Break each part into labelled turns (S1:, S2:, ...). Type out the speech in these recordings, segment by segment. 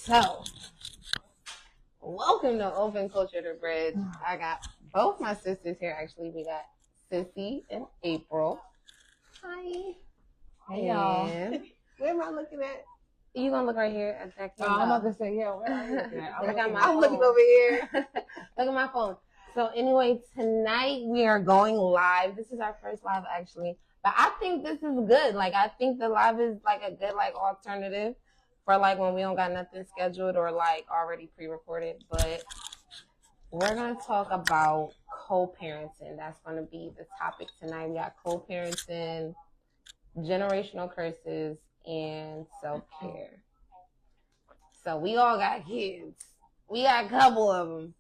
S1: So, welcome to Open Culture to Bridge. I got both my sisters here. Actually, we got Sissy and April. Hi.
S2: Hey, y'all.
S1: Where am I looking at? You gonna look right here at that camera?
S2: I'm about to say, yeah, where are you looking at?
S1: I'm looking over here. Look at my phone. So anyway, tonight we are going live. This is our first live, actually. But I think this is good. Like, I think the live is like a good alternative for like when we don't got nothing scheduled or like already pre-recorded. But we're gonna talk about co-parenting. That's gonna be the topic tonight. We got co-parenting, generational curses, and self-care. So we all got kids. We got a couple of them.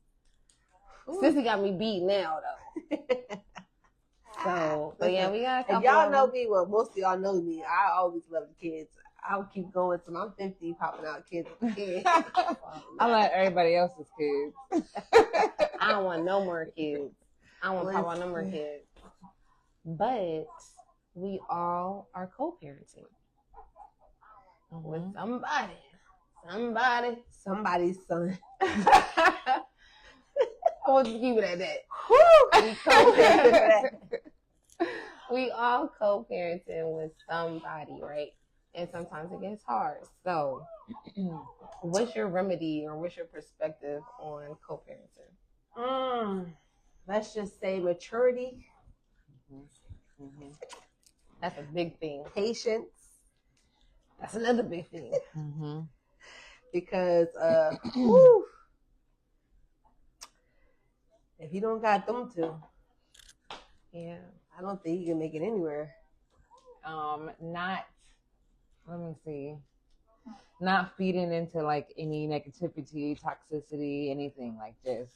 S1: Ooh. Sissy got me beat now though. So, but yeah, we got a couple.
S3: If y'all know me, well, most of y'all know me. I always love the kids. I'll keep going till I'm 50, popping out kids.
S2: I like everybody else's kids.
S1: I don't want no more kids. I don't want to pop out no more kids. But we all are co-parenting with somebody's son. I want you to keep it at that. We all co-parenting with somebody, right? And sometimes it gets hard. So, what's your remedy or what's your perspective on co-parenting?
S3: Let's just say maturity.
S1: Mm-hmm. That's a big thing.
S3: Patience.
S1: That's another big thing.
S2: Mm-hmm.
S3: Because if you don't got them two,
S1: yeah,
S3: I don't think you can make it anywhere.
S2: Not feeding into like any negativity, toxicity, anything like this.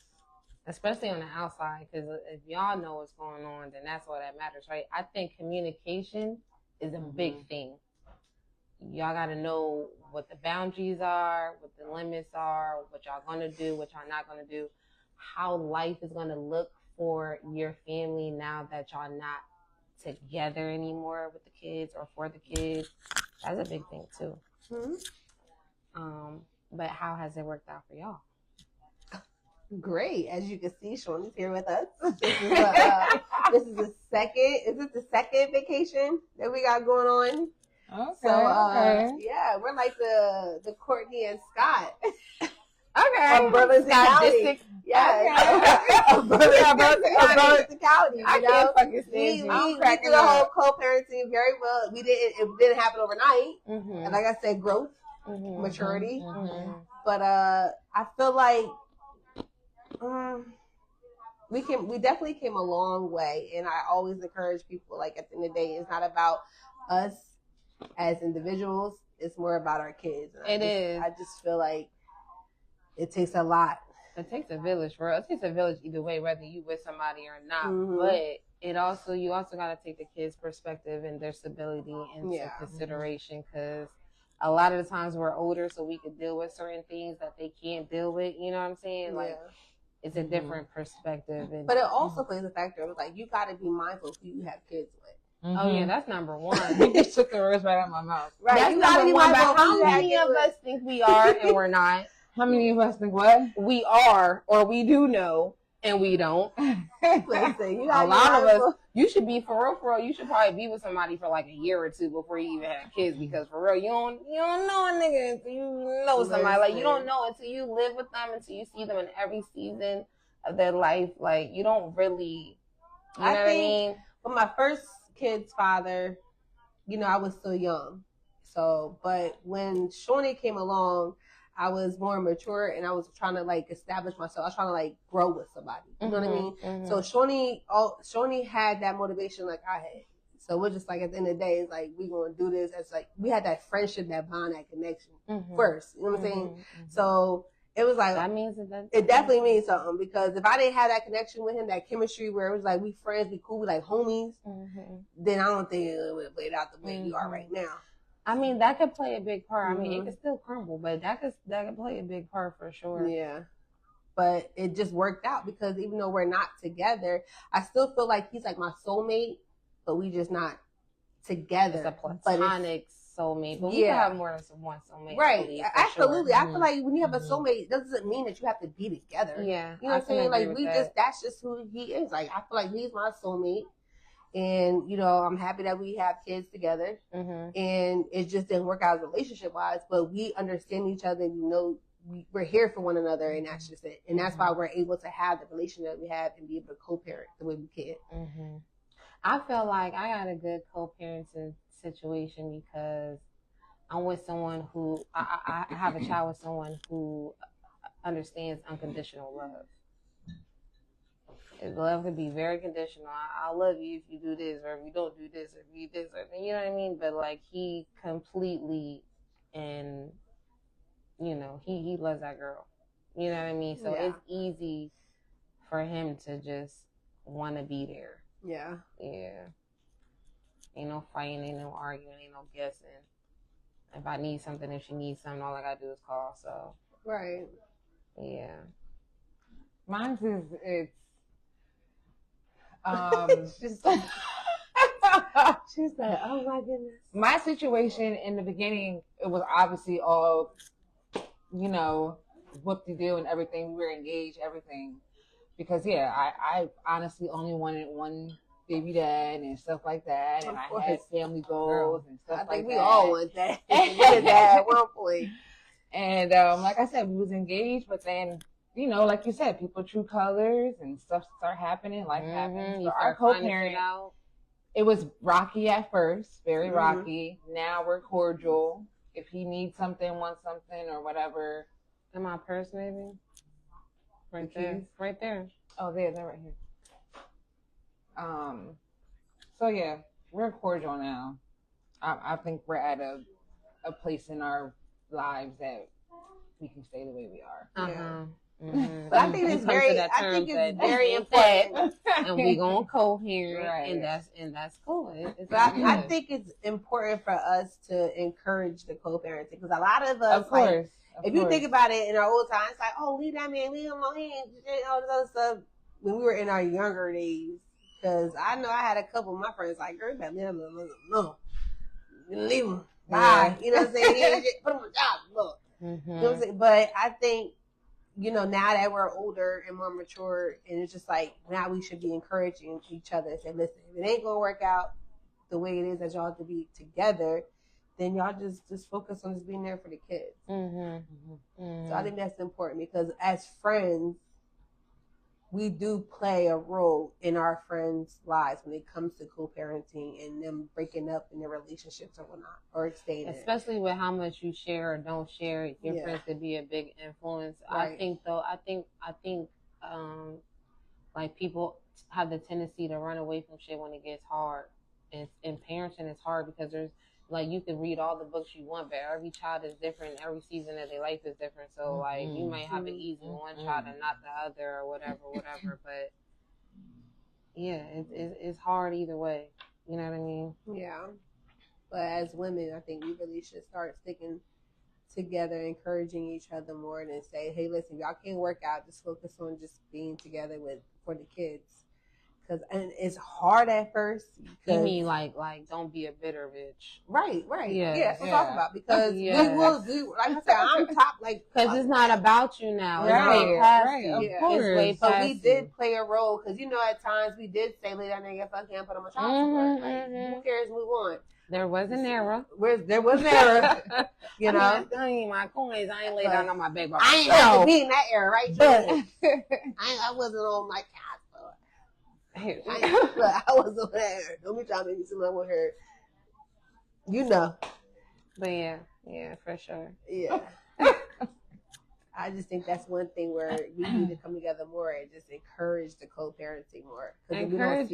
S1: Especially on the outside, because if y'all know what's going on, then that's all that matters, right? I think communication is a big thing. Y'all got to know what the boundaries are, what the limits are, what y'all going to do, what y'all not going to do, how life is going to look for your family now that y'all not together anymore with the kids or for the kids. That's a big thing too.
S3: Mm-hmm.
S1: But how has it worked out for y'all?
S3: Great. As you can see, Sean is here with us. This is the second. Is it the second vacation that we got going on?
S2: Okay.
S3: So yeah, we're like the Courtney and Scott.
S1: Okay.
S3: From Burlington County. Yeah. Of Burlington County.
S1: I can't fucking stand you.
S3: We did the whole co-parenting very well. It didn't happen overnight. Mm-hmm. And like I said, growth, maturity. Mm-hmm. But I feel like we definitely came a long way. And I always encourage people, like, at the end of the day, it's not about us as individuals. It's more about our kids. And I just feel like it takes a lot.
S1: It takes a village, for us. It takes a village either way, whether you with somebody or not. Mm-hmm. But you also got to take the kids' perspective and their stability into consideration, because a lot of the times we're older, so we could deal with certain things that they can't deal with. You know what I'm saying? Like, it's a different perspective.
S3: But it also plays a factor. It's like, you got to be mindful of who you have kids with.
S1: Mm-hmm. Oh yeah, that's number one.
S2: You just took the words right out of my mouth.
S3: Right,
S1: that's number one. But how many of us think we are and we're not?
S2: How many of us think what?
S1: We are, or we do know, and we don't.
S3: Listen,
S1: a lot of us, you should be, for real, you should probably be with somebody for like a year or two before you even have kids, because for real, you don't know a nigga until you know somebody. Like, you don't know until you live with them, until you see them in every season of their life. Like, you don't really, you know what I mean?
S3: With my first kid's father, I was still young. So, but when Shawnee came along, I was more mature and I was trying to like establish myself. I was trying to like grow with somebody. You know what I mean? Mm-hmm. So Shawnee had that motivation like I had. So we're just like, at the end of the day, it's like, we going to do this. It's like, we had that friendship, that bond, that connection first. You know what I'm saying? Mm-hmm. So it was like, it definitely means something, because if I didn't have that connection with him, that chemistry where it was like, we friends, we cool, we like homies, then I don't think it would have played out the way we are right now.
S1: I mean, that could play a big part. I mean, it could still crumble, but that could play a big part for sure.
S3: Yeah. But it just worked out, because even though we're not together, I still feel like he's like my soulmate, but we just not together.
S1: It's a platonic soulmate, but we can
S3: Yeah.
S1: have more than one soulmate. I
S3: Right.
S1: believe, for
S3: Absolutely.
S1: sure.
S3: I feel like when you have a
S2: Mhm.
S3: soulmate, it doesn't mean that you have to be together.
S1: Yeah,
S3: You know what I'm
S1: can
S3: saying?
S1: agree
S3: Like
S1: with that.
S3: that's just who he is. Like I feel like he's my soulmate. And, I'm happy that we have kids together.
S1: Mm-hmm.
S3: And it just didn't work out relationship wise, but we understand each other and we're here for one another, and that's just it. And that's why we're able to have the relationship that we have and be able to co-parent the way we can.
S1: Mm-hmm. I feel like I got a good co-parenting situation because I'm with someone who I have a child with someone who understands unconditional love. Love can be very conditional. I love you if you do this, or if you don't do this, or if you this, or you know what I mean. But like he completely, and he loves that girl. You know what I mean. So
S3: Yeah.
S1: it's easy for him to just want to be there.
S3: Yeah.
S1: Yeah. Ain't no fighting, ain't no arguing, ain't no guessing. If I need something, if she needs something, all I gotta do is call. So
S3: Right.
S1: yeah.
S2: Mine is it's
S3: She's like, oh my goodness.
S2: my situation in the beginning. It was obviously all, whoop-de-doo and everything. We were engaged, everything, because I honestly only wanted one baby dad and stuff like that, and
S3: Of
S2: I had
S3: course.
S2: family goals and stuff
S3: I
S2: like
S3: think we
S2: that.
S3: all want that. We did that at one point.
S2: And like I said, we was engaged, but then, like you said, people true colors and stuff start happening. Life happens.
S1: You
S2: So our
S1: start finding
S2: co-parent,
S1: shit out.
S2: it was rocky at first, very
S3: Mhm.
S2: rocky. Now we're cordial. If he needs something, wants something, or whatever.
S1: In my purse, maybe. Right
S2: The
S1: there.
S2: keys?
S1: Right there.
S2: Oh, they're right here. So yeah, we're cordial now. I think we're at a place in our lives that we can stay the way we are.
S1: Uh-huh. Mm-hmm.
S3: But I think it's very important.
S1: And we gonna coherent,
S2: Right.
S1: and that's cool. It's
S3: But
S1: good.
S3: I think it's important for us to encourage the co-parenting because a lot of us,
S2: Of course.
S3: like, if you think about it, in our old times, it's like, oh, leave that man, leave him alone, he ain't shit, all this other stuff. When we were in our younger days, because I know I had a couple of my friends like, girl, you better leave him alone. Leave him. Bye. You know what I'm saying? He ain't shit. Put him on the job. Look.
S1: Mm-hmm.
S3: You know what I'm saying? But I think, now that we're older and more mature, and it's just like, now we should be encouraging each other and say, listen, if it ain't going to work out the way it is that y'all have to be together, then y'all just focus on just being there for the kids.
S1: Mm-hmm. Mm-hmm.
S3: So I think that's important because as friends, we do play a role in our friends' lives when it comes to co-parenting and them breaking up in their relationships or whatnot, or staying in.
S1: Especially with how much you share or don't share, your friends could be a big influence.
S3: Right.
S1: I think like people have the tendency to run away from shit when it gets hard. And parenting is hard because there's like you can read all the books you want, but every child is different. Every season of their life is different. So like you might have an easy one child and not the other or whatever. But yeah, it's hard either way. You know what I mean?
S3: Yeah. But as women, I think we really should start sticking together, encouraging each other more, and say, hey, listen, y'all can't work out. Just focus on just being together for the kids. And it's hard at first.
S1: You mean like don't be a bitter bitch?
S3: Right.
S1: Yeah.
S3: Yeah, that's what I'm talking about. Because
S1: Yes.
S3: we will do, like I said, I'm top, like.
S1: Because it's not about you now.
S2: Right,
S1: It's way past
S2: right,
S1: you.
S2: of
S3: Yeah.
S2: course.
S1: It's way
S3: So
S1: past
S3: we did play a role because at times we did say, "Leave that nigga fucking and put him on child support." Like, who cares? Move on.
S1: There was an era.
S3: There was an era,
S1: I ain't my coins. I ain't lay down on my bed.
S3: I ain't have to be in that era, right?
S1: But
S3: I wasn't on my couch. I wasn't on that era. Don't be trying to make me seem like I want her.
S1: But yeah, for sure.
S3: Yeah. I just think that's one thing where we need to come together more and just encourage the co-parenting more.
S1: Encourage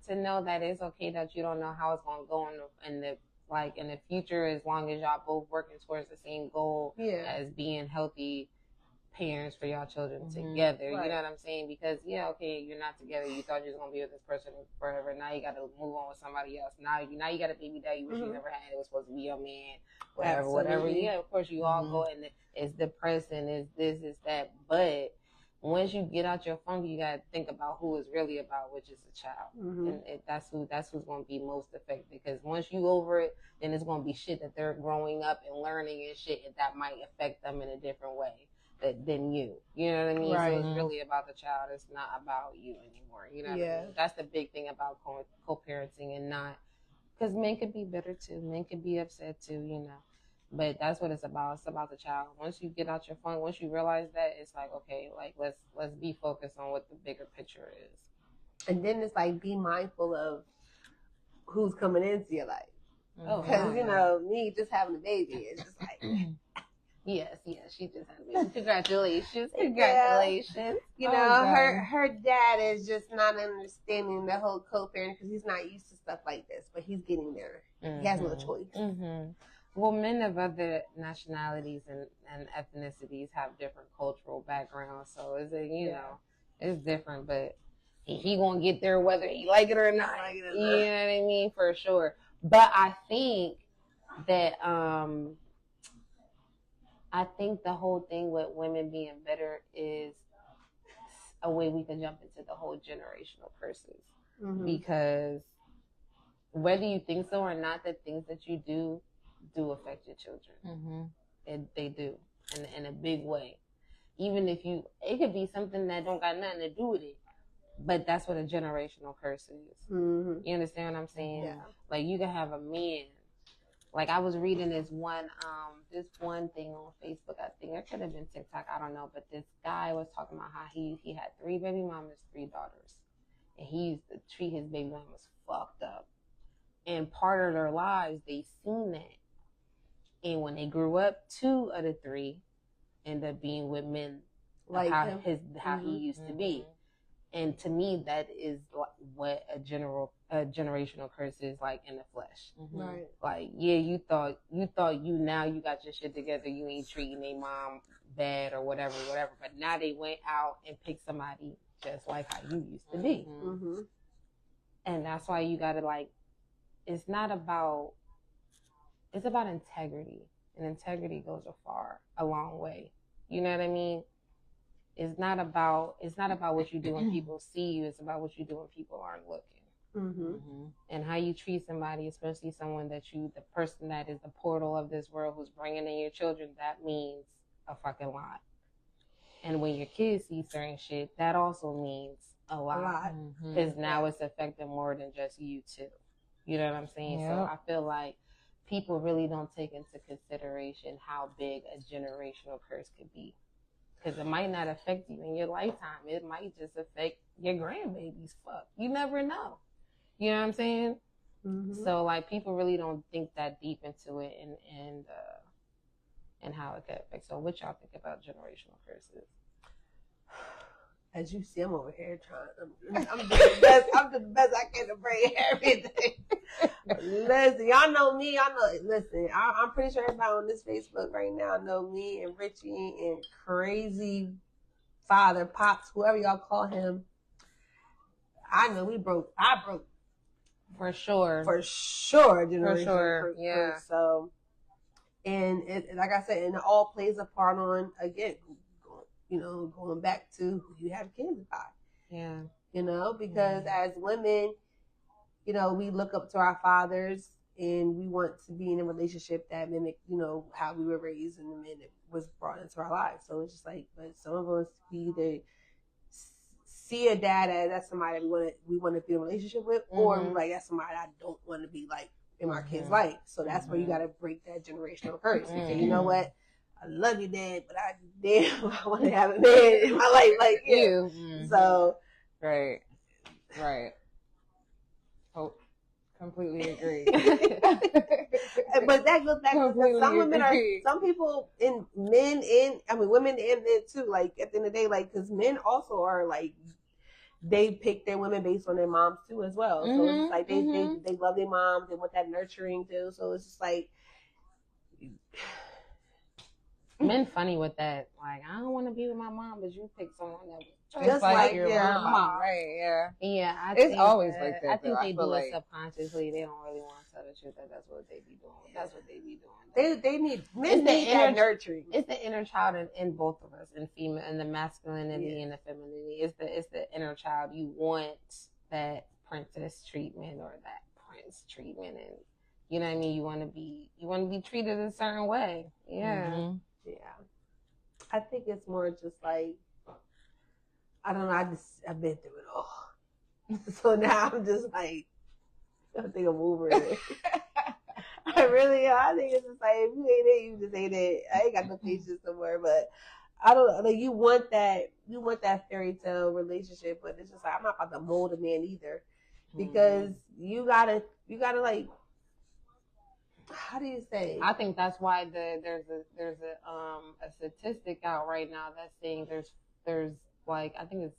S1: to know that it's okay that you don't know how it's gonna go in the future, as long as y'all both working towards the same goal as being healthy parents for y'all children together.
S3: Right.
S1: You know what I'm saying? Because you're not together. You thought you was gonna be with this person forever. Now you gotta move on with somebody else. Now you got a baby that you wish you never had. It was supposed to be your man. Whatever.
S3: Absolutely.
S1: Yeah, of course you all go and it's depressing, it's this, it's that. But once you get out your funk, you gotta think about who it's really about, which is the child, and that's who's gonna be most affected. Because once you over it, then it's gonna be shit that they're growing up and learning and shit, and that might affect them in a different way than you. You know what I mean?
S3: Right.
S1: So it's really about the child. It's not about you anymore. You know what I mean? That's the big thing about co-parenting, and not because men could be bitter too. Men could be upset too. You know. But that's what it's about. It's about the child. Once you get out your funk, once you realize that, it's like, okay, like let's be focused on what the bigger picture is.
S3: And then it's like, be mindful of who's coming into your life. Because you know, me just having a baby is just like,
S1: yes, she just had a baby. Congratulations.
S3: You know, her dad is just not understanding the whole co-parent because he's not used to stuff like this, but he's getting there. He has no choice.
S1: Well, men of other nationalities and ethnicities have different cultural backgrounds, so it's know, it's different, but he gonna get there whether he like it or not. You know what I mean? For sure. But I think that the whole thing with women being better is a way we can jump into the whole generational curses. Because whether you think so or not, the things that you do affect your children. And they do in a big way. Even if it could be something that don't got nothing to do with it, but that's what a generational curse is. You understand what I'm saying?
S3: Yeah.
S1: Like you can have a man. Like I was reading this one thing on Facebook. I think it could have been TikTok. I don't know. But this guy was talking about how he had 3 baby mamas, 3 daughters, and he used to treat his baby mamas fucked up. And part of their lives, they seen that. And when they grew up, 2 of the 3 ended up being with men like how he used to be. And to me, that is what a generational curse is like in the flesh.
S3: Right.
S1: Like, yeah, you thought now you got your shit together, you ain't treating their mom bad or whatever. But now they went out and picked somebody just like how you used to be. And that's why you gotta it's about integrity, and integrity goes a long way. You know what I mean? It's not about what you do when people see you. It's about what you do when people aren't looking. And how you treat somebody, especially someone the person that is the portal of this world who's bringing in your children, that means a fucking lot. And when your kids see certain shit, that also means a lot. Because now it's affecting more than just you too. You know what I'm saying? Yep. So I feel like people really don't take into consideration how big a generational curse could be. Because it might not affect you in your lifetime. It might just affect your grandbabies. Fuck. You never know. You know what I'm saying? So people really don't think that deep into it and how it could affect. So what y'all think about generational curses?
S3: As you see, I'm over here trying. I'm doing the best. I'm doing the best I can to bring everything. Listen, y'all know me. Listen, I'm pretty sure everybody on this Facebook right now know me and Richie and crazy father, pops, whoever y'all call him. I know we broke. I broke.
S1: For sure.
S3: Generational
S1: yeah.
S3: Curse. So, and it, like I said, and it all plays a part on, again, going back to who you have kids by.
S1: Yeah.
S3: Because as women, we look up to our fathers and we want to be in a relationship that mimic, how we were raised and the men that was brought into our lives. So it's just like, but some of us, we either see a dad as somebody we want to be in a relationship with, or we're like, that's somebody I don't want to be like in my kid's life. So that's where you got to break that generational curse. And say, you know what? I love you, Dad, but I want to have a man in my life like you. So,
S2: right. Oh, completely agree.
S3: But that goes back to some people women and men too. Like at the end of the day, because men also are like, they pick their women based on their moms too as well. So it's like they love their moms, they want that nurturing too. So it's just like.
S1: men funny with that. Like, I don't want to be with my mom, but you pick someone that was
S2: Just like
S1: your
S2: your
S1: mom.
S2: mom, right? Yeah.
S1: Yeah,
S2: It's always like that,
S1: I think
S2: though.
S1: they
S2: I
S1: do
S2: feel
S1: it
S2: like-
S1: subconsciously. They don't really want to tell the truth that that's what they be doing. That's what they be doing.
S3: They need
S1: It's
S3: men
S1: the
S3: need that
S1: inner-
S3: nurturing.
S1: It's the inner child in both of us, in female, in the masculinity
S3: Yeah.
S1: and the femininity. It's the inner child. You want that princess treatment or that prince treatment, and you know what I mean. You want to be treated a certain way. Yeah.
S2: Mhm.
S3: Yeah. I think it's more just like, I don't know, I've been through it all. So now I'm just like, I think I'm over it. I really am. I think it's just like, if you ain't it, you just ain't it. I ain't got no patience somewhere, but I don't know. Like, you want that fairy tale relationship, but it's just like, I'm not about to mold a man either. Because you gotta like, how do you say?
S1: I think that's why there's a statistic out right now that's saying there's like, I think it's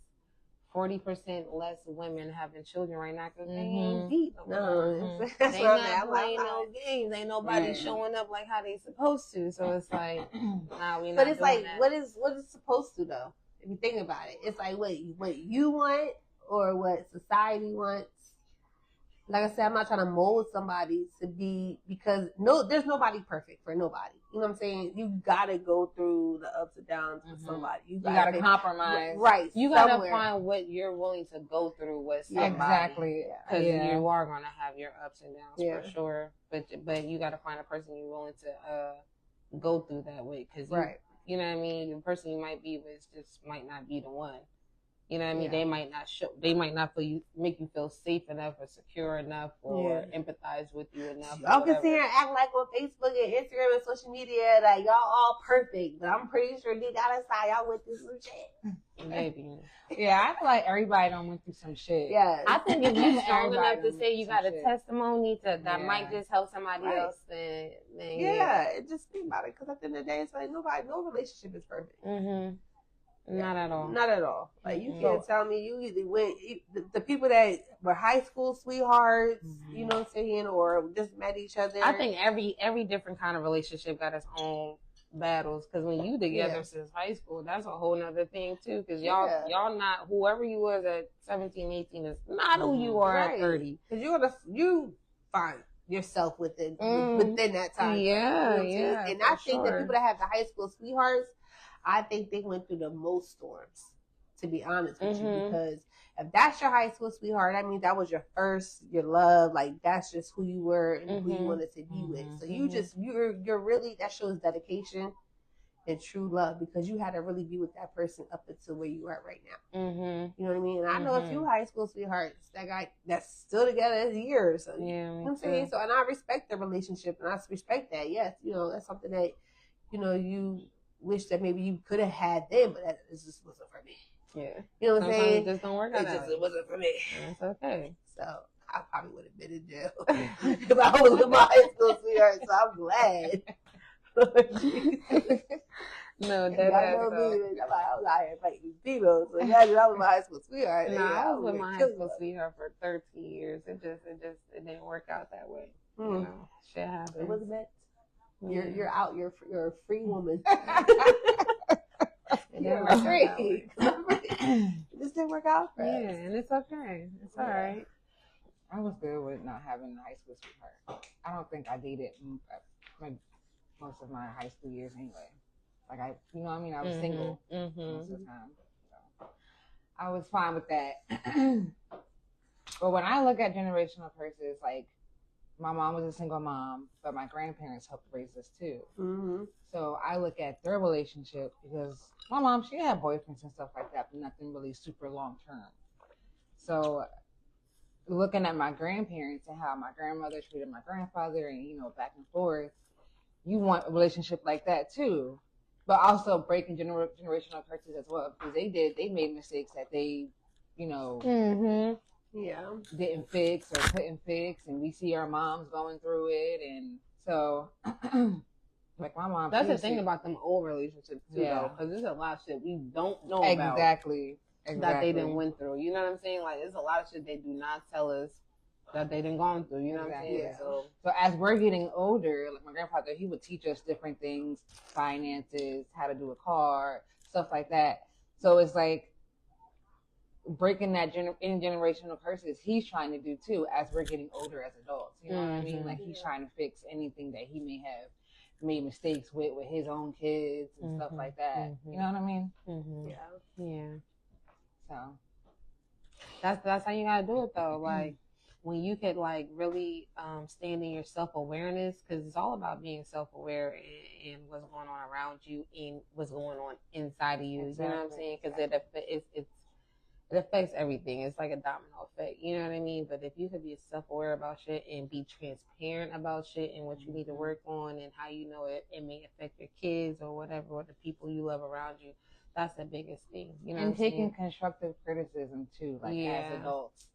S1: 40% less women having children right now because they ain't deep.
S3: No, that's
S1: They
S3: what
S1: not
S3: I'm
S1: playing
S3: like,
S1: no games. Ain't nobody
S2: Right.
S1: showing up like how they supposed to. So it's like, nah, we not.
S3: But it's
S1: doing
S3: like,
S1: that.
S3: what is supposed to though? If you think about it, it's like what you want or what society wants. Like I said, I'm not trying to mold somebody to be, because there's nobody perfect for nobody. You know what I'm saying? You gotta go through the ups and downs with somebody. You
S2: gotta compromise.
S3: right?
S1: You gotta
S3: somewhere.
S1: find what you're willing to go through with somebody.
S2: Exactly.
S1: Because
S2: Yeah.
S1: you are gonna have your ups and downs
S3: Yeah.
S1: for sure. But you gotta find a person you're willing to go through that with. Because
S3: Right.
S1: you know what I mean. The person you might be with just might not be the one. You know what I mean?
S3: Yeah.
S1: They might not make you feel safe enough or secure enough or empathize with you enough.
S3: Y'all
S1: or
S3: can
S1: whatever.
S3: sit here and act like on Facebook and Instagram and social media that y'all all perfect, but I'm pretty sure deep down inside y'all went through some shit.
S1: Maybe.
S2: Yeah, I feel like everybody done went through some shit.
S3: Yeah.
S1: I think if you're strong enough to
S2: Everybody
S1: say you got a
S2: some shit.
S1: testimony that
S2: Yeah.
S1: might just help somebody
S3: Right.
S1: else, then
S3: Yeah, it just think about it, because at the end of the day, it's like no relationship is perfect.
S1: Mm-hmm. Not at all.
S3: Not at all. Like, you
S1: Mhm.
S3: can't tell me you either went, the people that were high school sweethearts,
S2: Mhm.
S3: you know what I'm saying, or just met each other.
S1: I think every different kind of relationship got its own battles. Because when you together
S3: Yeah.
S1: since high school, that's a whole nother thing too. Because
S3: Yeah.
S1: y'all not, whoever you was at 17, 18 is not who you are
S3: Right.
S1: at 30.
S3: Because you find yourself within that time.
S1: Yeah,
S3: You know what I'm saying?
S1: yeah.
S3: And I
S1: for
S3: think that
S1: sure.
S3: people that have the high school sweethearts, I think they went through the most storms, to be honest with you.
S1: Mhm.
S3: Because if that's your high school sweetheart, that means that was your love. Like, that's just who you were and who you
S1: Mhm.
S3: wanted to be with. So
S1: Mhm.
S3: you're really, that shows dedication and true love, because you had to really be with that person up until where you are right now.
S1: Mm-hmm.
S3: You know what I mean? And I know a
S1: Mhm.
S3: few high school sweethearts that's still together years. So,
S1: Yeah,
S3: you know
S1: me
S3: what I'm saying?
S1: too.
S3: So, and I respect the relationship, and I respect that. Yes, that's something that, you wish that maybe you could have had then, but it just wasn't for me.
S1: Yeah.
S3: You know what I'm
S1: Sometimes
S3: saying?
S1: it just don't work out.
S3: It wasn't for me.
S1: It's okay.
S3: So I probably would have been in jail if I was with my high school sweetheart. So I'm glad.
S1: No,
S3: Y'all
S1: that
S3: know me. I was out here fighting people. So imagine I was my high school sweetheart.
S1: No,
S3: Yeah,
S1: I was with
S3: would
S1: my high
S3: kill
S1: school
S3: you.
S1: sweetheart for 13 years. It didn't work out that way. You
S3: Mm.
S1: know, shit happens.
S3: It wasn't that.
S1: Yeah.
S3: You're out. You're a free woman.
S1: It
S3: You're
S1: didn't work out that
S3: free.
S1: way.
S3: This didn't work out for
S1: Yeah,
S3: us.
S1: and it's okay. It's all right.
S2: I was good with not having a high school sweetheart. I don't think I dated most of my high school years anyway. Like, you know what I mean? I was single most of the time. So I was fine with that. But when I look at generational curses, like, my mom was a single mom, but my grandparents helped raise us too.
S3: Mm-hmm.
S2: So I look at their relationship, because my mom, she had boyfriends and stuff like that, but nothing really super long term. So looking at my grandparents and how my grandmother treated my grandfather, and back and forth, you want a relationship like that too, but also breaking generational curses as well, because they made mistakes that they
S1: Mm-hmm.
S3: Yeah.
S2: didn't fix or couldn't fix, and we see our moms going through it, and so like my mom.
S1: That's the thing about them old relationships too,
S2: Yeah.
S1: though, because there's a lot of shit we don't know about
S2: exactly
S1: that they didn't went through. You know what I'm saying? Like, there's a lot of shit they do not tell us that they done gone through. You know what I'm saying?
S3: Yeah.
S1: So
S2: So as we're getting older, like my grandfather, he would teach us different things, finances, how to do a car, stuff like that. So it's like breaking that intergenerational curses he's trying to do too as we're getting older as adults. You know what I mean? Like he's trying to fix anything that he may have made mistakes with his own kids and stuff like that. You know what I mean?
S1: yeah.
S2: So
S1: That's how you gotta do it though. Like when you could like really stand in your self-awareness, because it's all about being self-aware and what's going on around you and what's going on inside of you.
S2: Exactly.
S1: You know what I'm saying? Because it affects everything. It's like a domino effect. You know what I mean? But if you could be self-aware about shit and be transparent about shit and what you need to work on and how you know it may affect your kids or whatever, or the people you love around you, that's the biggest thing. You know,
S2: and
S1: what I'm
S2: taking
S1: saying?
S2: constructive criticism too, like as adults.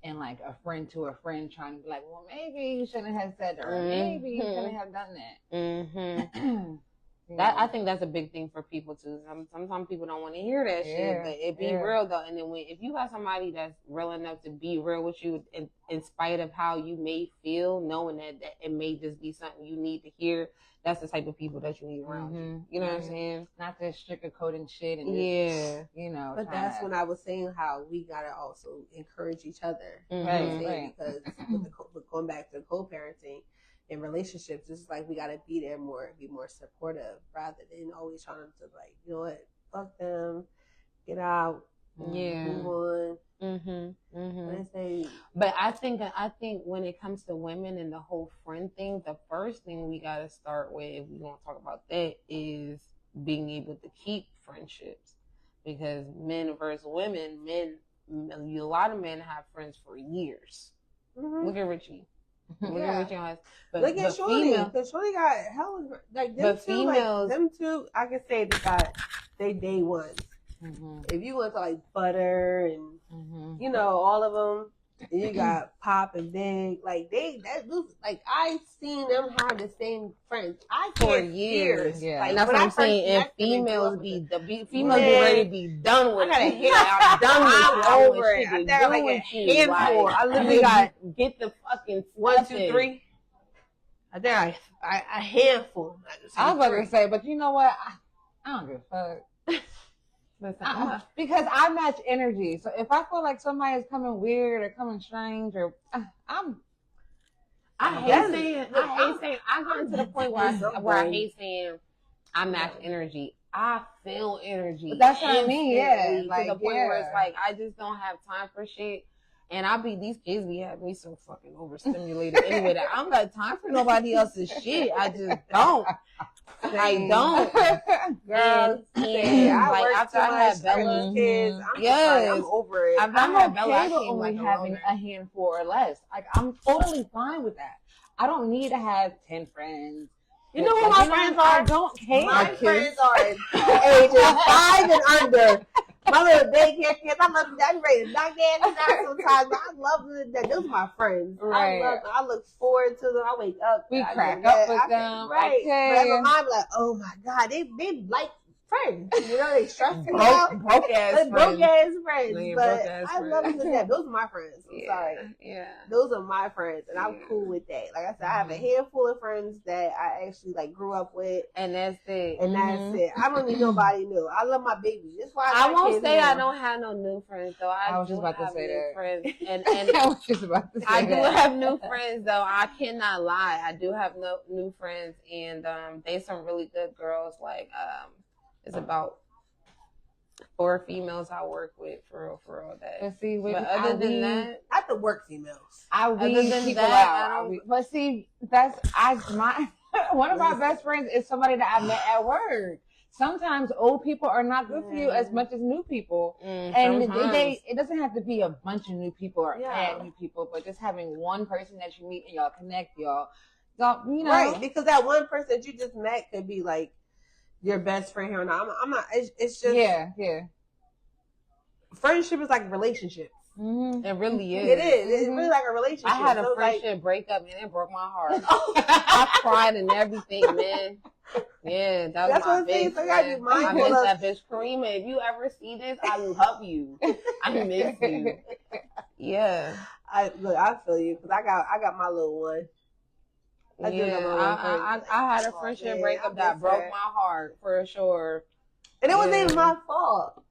S2: And like a friend to a friend trying to be like, well, maybe you shouldn't have said that, or maybe you shouldn't have done that.
S1: That I think that's a big thing for people too. Sometimes people don't want to hear that shit, but it be real though. And then if you got somebody that's real enough to be real with you, in spite of how you may feel, knowing that it may just be something you need to hear, that's the type of people that you need around you. You know what I'm saying?
S2: Not just sugarcoating shit and you know.
S3: But that's when I was saying how we gotta also encourage each other,
S2: Right.
S3: Because with going back to co-parenting. In relationships, it's like we gotta be there more, be more supportive, rather than always trying to like, you know what, fuck them, get out, move on.
S1: But I think when it comes to women and the whole friend thing, the first thing we gotta start with, if we want to talk about that, is being able to keep friendships, because men versus women, a lot of men have friends for years. Look at Richie. Look at
S3: Shorty, because Shorty got hell like them two.
S1: Females,
S3: like them two, I can say they got day ones. If you went to like Butter and you know all of them, and you got Pop and Big, like like I seen them have the same friends. For years.
S1: Yeah,
S3: like,
S1: and that's what I'm saying. And females be ready to be done with it. I'm done with
S3: over it. I got like a handful. I literally got
S1: get the fucking
S3: 1, 2, 3. I think a handful.
S2: I was about to say, but you know what? I don't give a fuck. Listen, because I match energy. So if I feel like somebody is coming weird or coming strange, or
S1: I hate saying I got to the point where I hate saying I match energy. I feel energy.
S2: But that's what I mean. Yeah,
S1: like, to the point where it's like I just don't have time for shit. And these kids be having me so fucking overstimulated anyway that I don't got time for nobody else's shit. I just don't. I don't.
S3: Girl,
S1: like after I had Bella,
S3: kids, I'm over it.
S2: I'm okay with only having a handful or less. Like I'm totally fine with that. I don't need to have 10 friends.
S3: You know what my friends are?
S2: I don't care.
S3: My friends are ages 5 and under. My little daycare kids, I love them. I'm ready to knock their ass out sometimes, but I love them. Those are my friends.
S2: Right.
S3: I love them. I look forward to them. I wake up.
S2: We crack up with them.
S3: Right.
S2: Okay.
S3: But I'm like, oh my God, they like friends. You know, they stress me out.
S1: Broke ass friends.
S3: But I love them to death. Those are my friends. I'm sorry.
S1: Yeah.
S3: Those are my friends, and I'm cool with that. Like I said, I have a handful of friends that I actually like grew up with,
S1: and that's it.
S3: And that's it. I don't need nobody new. I love my baby. That's why
S1: I won't say I don't have no new friends though. I
S2: was just about to say that.
S1: Friends, and
S2: I was just about to say
S1: I do have new friends though. I cannot lie. I do have new friends, and they some really good girls. Like it's about 4 females I work with for real. That.
S2: But
S1: other than that,
S3: I have to work females.
S2: I weed people out. But see, one of my best friends is somebody that I met at work. Sometimes old people are not good for you as much as new people, and it doesn't have to be a bunch of new people or add new people, but just having one person that you meet and y'all connect, y'all, you know,
S3: right? Because that one person that you just met could be like your best friend here. Now I'm not. It's just
S2: yeah.
S3: Friendship is like relationships.
S1: It really is.
S3: It is. It's really like a relationship.
S1: I had a friendship breakup and it broke my heart. I cried and everything, man. Yeah, that's my bitch. So I miss that bitch Karima. If you ever see this, I love you. I miss you. Yeah.
S3: I feel you because I got my little one.
S1: I had a friendship breakup that broke my heart for sure.
S3: And it wasn't even my fault.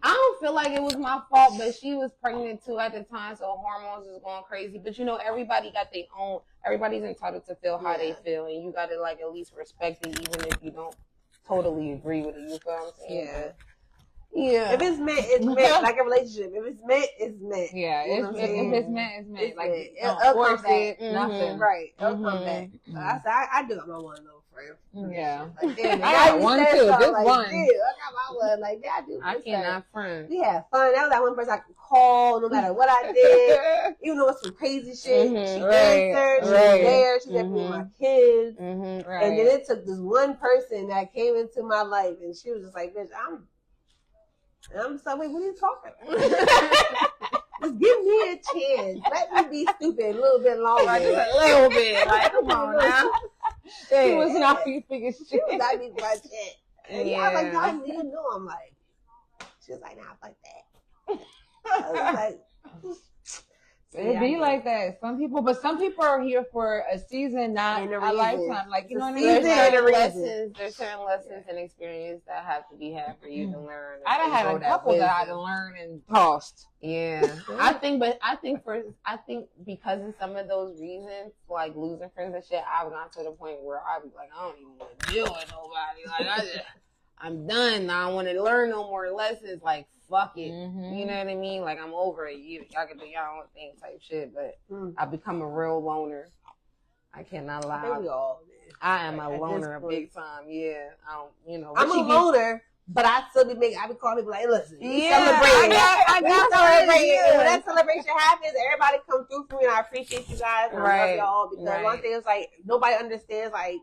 S1: I don't feel like it was my fault, but she was pregnant too at the time, so hormones was going crazy. But you know, everybody got their own. Everybody's entitled to feel how they feel, and you gotta like at least respect it, even if you don't totally agree with it. You feel what I'm saying? Yeah.
S3: If it's meant, it's meant. Like a relationship. If it's meant, it's meant.
S2: Yeah.
S3: You know
S2: if it's meant, it's meant.
S3: It's
S2: like
S3: meant.
S2: don't force it.
S1: Mm-hmm.
S2: Nothing.
S3: Right. It'll come back. I do got my one though.
S2: Yeah.
S3: Like, damn,
S2: I got one too. Just
S3: like,
S2: one.
S3: Damn, I got my one. Like, yeah,
S1: I cannot front.
S3: We had fun. That was that one person I could call no matter what I did. Even though it's some crazy shit.
S1: Mm-hmm.
S3: She answered. She was there. She let me with my kids.
S1: Mm-hmm.
S2: Right.
S3: And then it took this one person that came into my life, and she was just like, "Bitch, I'm just like, wait, what are you talking about? Just give me a chance. Let me be stupid a little bit longer.
S1: Like, just a little bit. Like, come on now."
S2: She was not being figured shit.
S3: She was not being my shit. And I was like, "Y'all, you know," I'm like, she was like, "Nah, fuck that." I was like,
S2: It be like that. Some people are here for a season, not a lifetime. Like, you know what I mean?
S1: There's certain lessons and experience that have to be had for you to learn.
S2: I done had a couple that I had to learn and tossed.
S1: Yeah. I think because of some of those reasons, like losing friends and shit, I've gotten to the point where I be like, I don't even want to deal with nobody. Like, I'm done. I don't want to learn no more lessons. Like, fuck it.
S2: Mm-hmm.
S1: You know what I mean? Like, I'm over it. Y'all can do y'all own thing type shit. But I become a real loner. I cannot lie. I am a loner big time. Yeah.
S3: I'm a loner, but I still be calling people like, listen,
S1: celebrating.
S3: I got celebrating. And when that celebration happens, everybody come through for me, and I appreciate you guys. And I love y'all because one thing is like nobody understands like.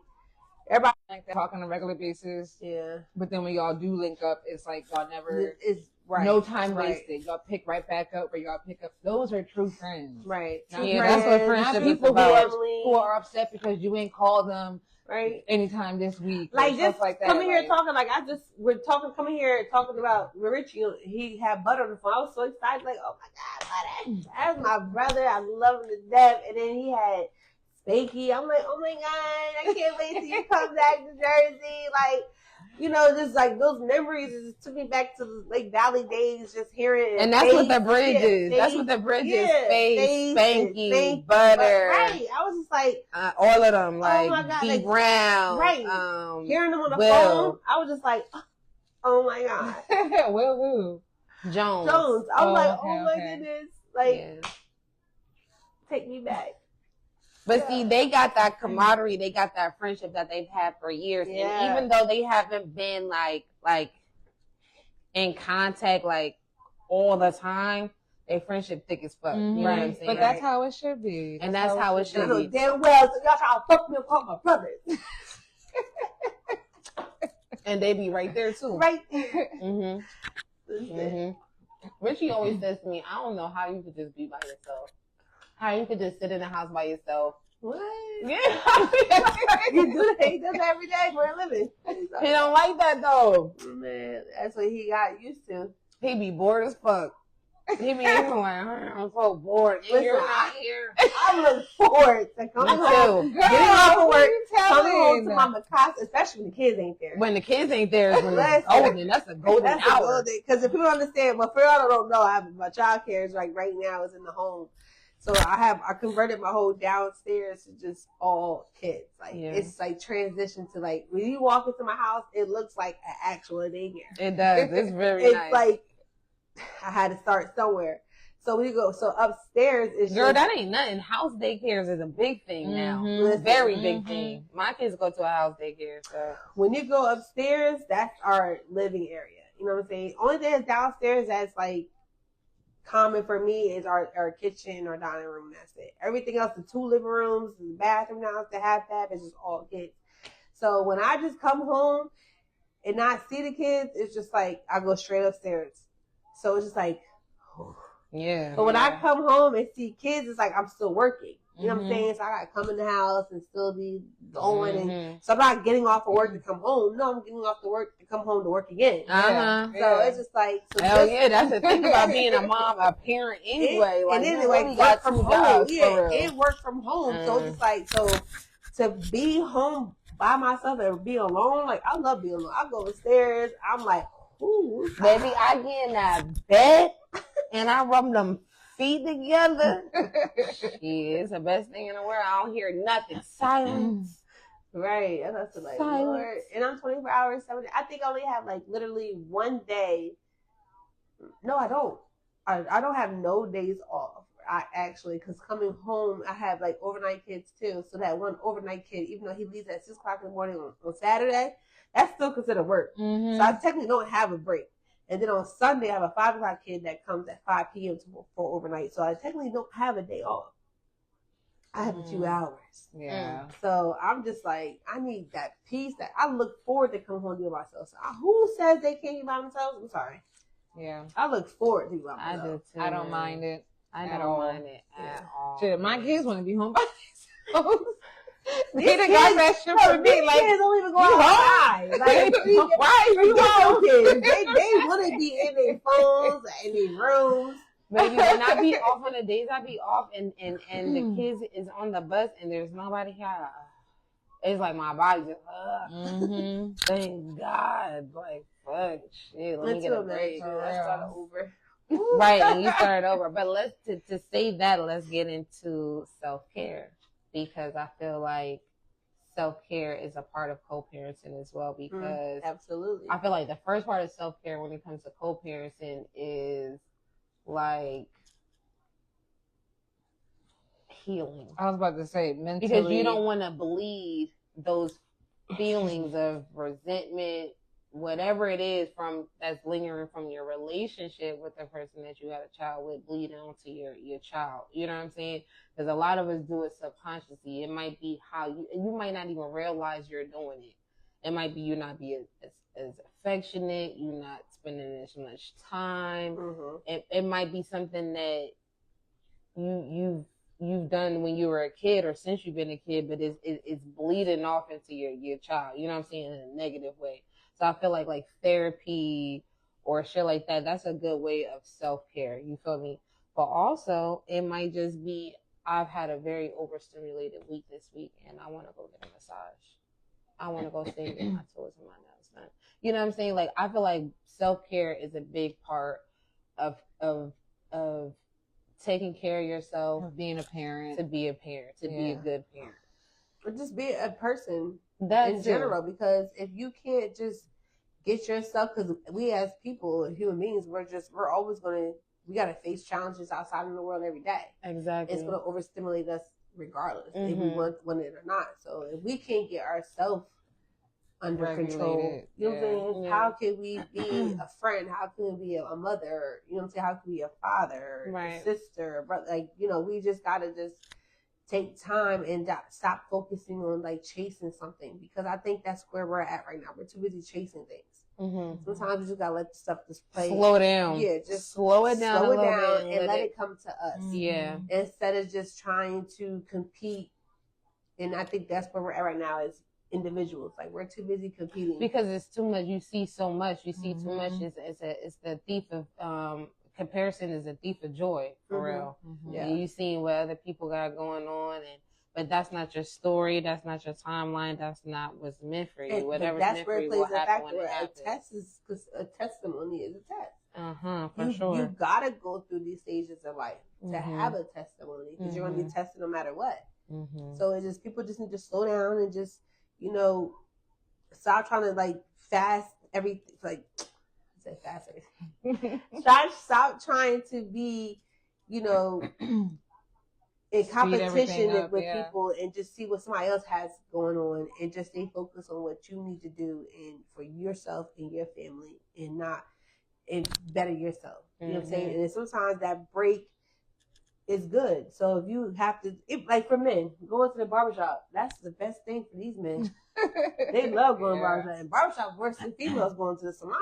S3: Everybody
S2: like that talk on a regular basis.
S3: Yeah.
S2: But then when y'all do link up, it's like y'all never.
S3: It's right.
S2: No time wasted. Y'all pick right back up where y'all pick up. Those are true friends.
S3: Right.
S2: That's what friendship is about. Who are upset because you ain't called them
S3: right
S2: anytime this week.
S3: Like just
S2: like that.
S3: Coming here talking like coming here talking about Richie. He had Butter on the phone. I was so excited. Like, oh my God, Butter. That's my brother. I love him to death. And then he had Spanky. I'm like, oh my God, I can't wait till you come back to Jersey. Like, just like those memories just took me back to like Valley days, just hearing it.
S1: And that's what the bridge is. That's what the bridge is. Face, Spanky, Butter.
S3: Right. I was just like,
S1: all of them, like,
S3: oh my God,
S1: B
S3: like,
S1: Brown.
S3: Right. Hearing them on the phone, I was just like, oh my God.
S2: Will
S1: Jones.
S3: I was like, oh my goodness. Like, take me back.
S1: But see, they got that camaraderie, they got that friendship that they've had for years. Yeah. And even though they haven't been like in contact like all the time, their friendship thick as fuck.
S2: Mm-hmm.
S1: You know what I'm saying?
S2: But that's how it should be.
S1: And that's how it should be.
S3: Damn well, so y'all try to fuck me apart my brothers.
S1: And they be right there too.
S3: Right there.
S1: Richie always says to me, I don't know how you could just be by yourself. How you could just sit in the house by yourself.
S3: What?
S1: Yeah.
S3: You do that. He does that every day for a living.
S1: He don't like that though.
S3: Man, that's what he got used to.
S1: He be bored as fuck. He be like, I'm so bored.
S3: Listen,
S1: You're not here.
S3: I look forward to coming home. Getting off of work, coming home to my Mikasa, especially when the kids ain't there.
S1: When the kids ain't there is when it's golden. That's a golden hour.
S3: Because if people understand, well, for y'all don't know, my child care is like right now is in the home. So I converted my whole downstairs to just all kids. Like it's like transition to like when you walk into my house, it looks like an actual daycare.
S1: It does. It's very nice.
S3: It's like I had to start somewhere. So we go. So upstairs is
S1: girl. That ain't nothing. House daycares is a big thing now.
S3: Listen,
S1: very big thing. My kids go to a house daycare. So
S3: when you go upstairs, that's our living area. You know what I'm saying? Only thing that's downstairs that's like common for me is our kitchen or dining room. That's it. Everything else, the 2 living rooms, the bathroom now, the half bath is just all kids. So when I just come home and not see the kids, it's just like I go straight upstairs. So it's just like,
S1: yeah.
S3: But when I come home and see kids, it's like I'm still working. You know what I'm saying? So I got to come in the house and still be going. And so I'm not getting off of work to come home. No, I'm getting off to work to come home to work again. So it's just like,
S1: hell yeah, that's the thing about being a mom, a parent anyway.
S3: And then like work from home. And work from home. So it's just like, so to be home by myself and be alone, like I love being alone. I go upstairs. I'm like, ooh,
S1: baby, I get in that bed and I rub them feet together. Shit, it's the best thing in the world. I don't hear nothing. Silence.
S3: Right. And that's like, Lord. And I'm 24 hours, 7 days. I think I only have like literally one day. No, I don't. I don't have no days off. I actually, because coming home, I have like overnight kids too. So that one overnight kid, even though he leaves at 6 o'clock in the morning on Saturday, that's still considered work. So I technically don't have a break. And then on Sunday, I have a 5 o'clock kid that comes at 5 p.m. for overnight. So I technically don't have a day off. I have 2 hours.
S2: Yeah.
S3: So I'm just like, I need that peace that I look forward to come home to myself. So who says they can't be by themselves? I'm sorry.
S2: Yeah.
S3: I look forward to be by myself.
S1: I do too.
S2: I don't mind it.
S1: I
S2: at
S1: don't
S2: all.
S1: mind it at all.
S2: Shit, my kids want to be home by themselves.
S3: These
S2: They done got that shit for me. Like,
S3: kids don't even go outside. Like,
S2: why are you home?
S3: kids? They want to be in their phones, in their rooms.
S1: Maybe when I be off on the days I be off and the kids is on the bus and there's nobody here, it's like my body just, thank God. Like, fuck, shit, let me get a break.
S3: Let's start over.
S1: Right, and you start over. But let's, to save that, let's get into self-care. Because I feel like self-care is a part of co-parenting as well. Because
S3: absolutely,
S1: I feel like the first part of self-care when it comes to co-parenting is like healing.
S2: I was about to say mentally.
S1: Because you don't want to bleed those feelings of resentment, whatever it is from that's lingering from your relationship with the person that you had a child with, bleeding onto your child. You know what I'm saying? Because a lot of us do it subconsciously. It might be how you might not even realize you're doing it. It might be you not be as affectionate, you're not spending as much time. It might be something that you've done when you were a kid or since you've been a kid, but it's bleeding off into your child. You know what I'm saying? In a negative way. So I feel like therapy or shit like that, that's a good way of self-care. You feel me? But also, it might just be, I've had a very overstimulated week this week, and I want to go get a massage. I want to go stay and get my toes and my nails done. You know what I'm saying? Like, I feel like self-care is a big part of taking care of yourself.
S2: Of being a parent.
S1: To be a parent. To be a good parent.
S3: Or just be a person
S1: That's
S3: in general. Because if you can't just get yourself, because we as people, human beings, we're always going to, we got to face challenges outside in the world every day.
S1: Exactly.
S3: It's going to overstimulate us regardless if we want it or not. So if we can't get ourselves under control, you know what I'm saying? How can we be a friend? How can we be a mother? You know what I'm saying? How can we be a father, a sister, a brother? Like, you know, we just got to just take time and stop focusing on like chasing something, because I think that's where we're at right now. We're too busy chasing things. Sometimes you just gotta let the stuff just play.
S1: Slow down.
S3: Yeah, just
S1: slow it down.
S3: Slow it down and let it come to us.
S1: Yeah.
S3: Instead of just trying to compete. And I think that's where we're at right now as individuals. Like, we're too busy competing.
S1: Because it's too much. You see so much. You see too much. It's the thief of comparison is a thief of joy, for real. Yeah. You seeing what other people got going on, but that's not your story. That's not your timeline. That's not what's meant for you. Whatever's meant for you will happen when it happens.
S3: A testimony is a test.
S1: For sure.
S3: You gotta go through these stages of life to have a testimony, because you're gonna be tested no matter what. So it's just, people just need to slow down and just, you know, stop trying to like fast everything. Like, I said fast everything. Stop trying to be, you know, in competition with people, and just see what somebody else has going on, and just stay focused on what you need to do and for yourself and your family, and better yourself. You know what I'm saying? And sometimes that break is good. So if you have to, like for men, going to the barbershop, that's the best thing for these men. They love going to barbershop. And barbershop worse than females going to the salon.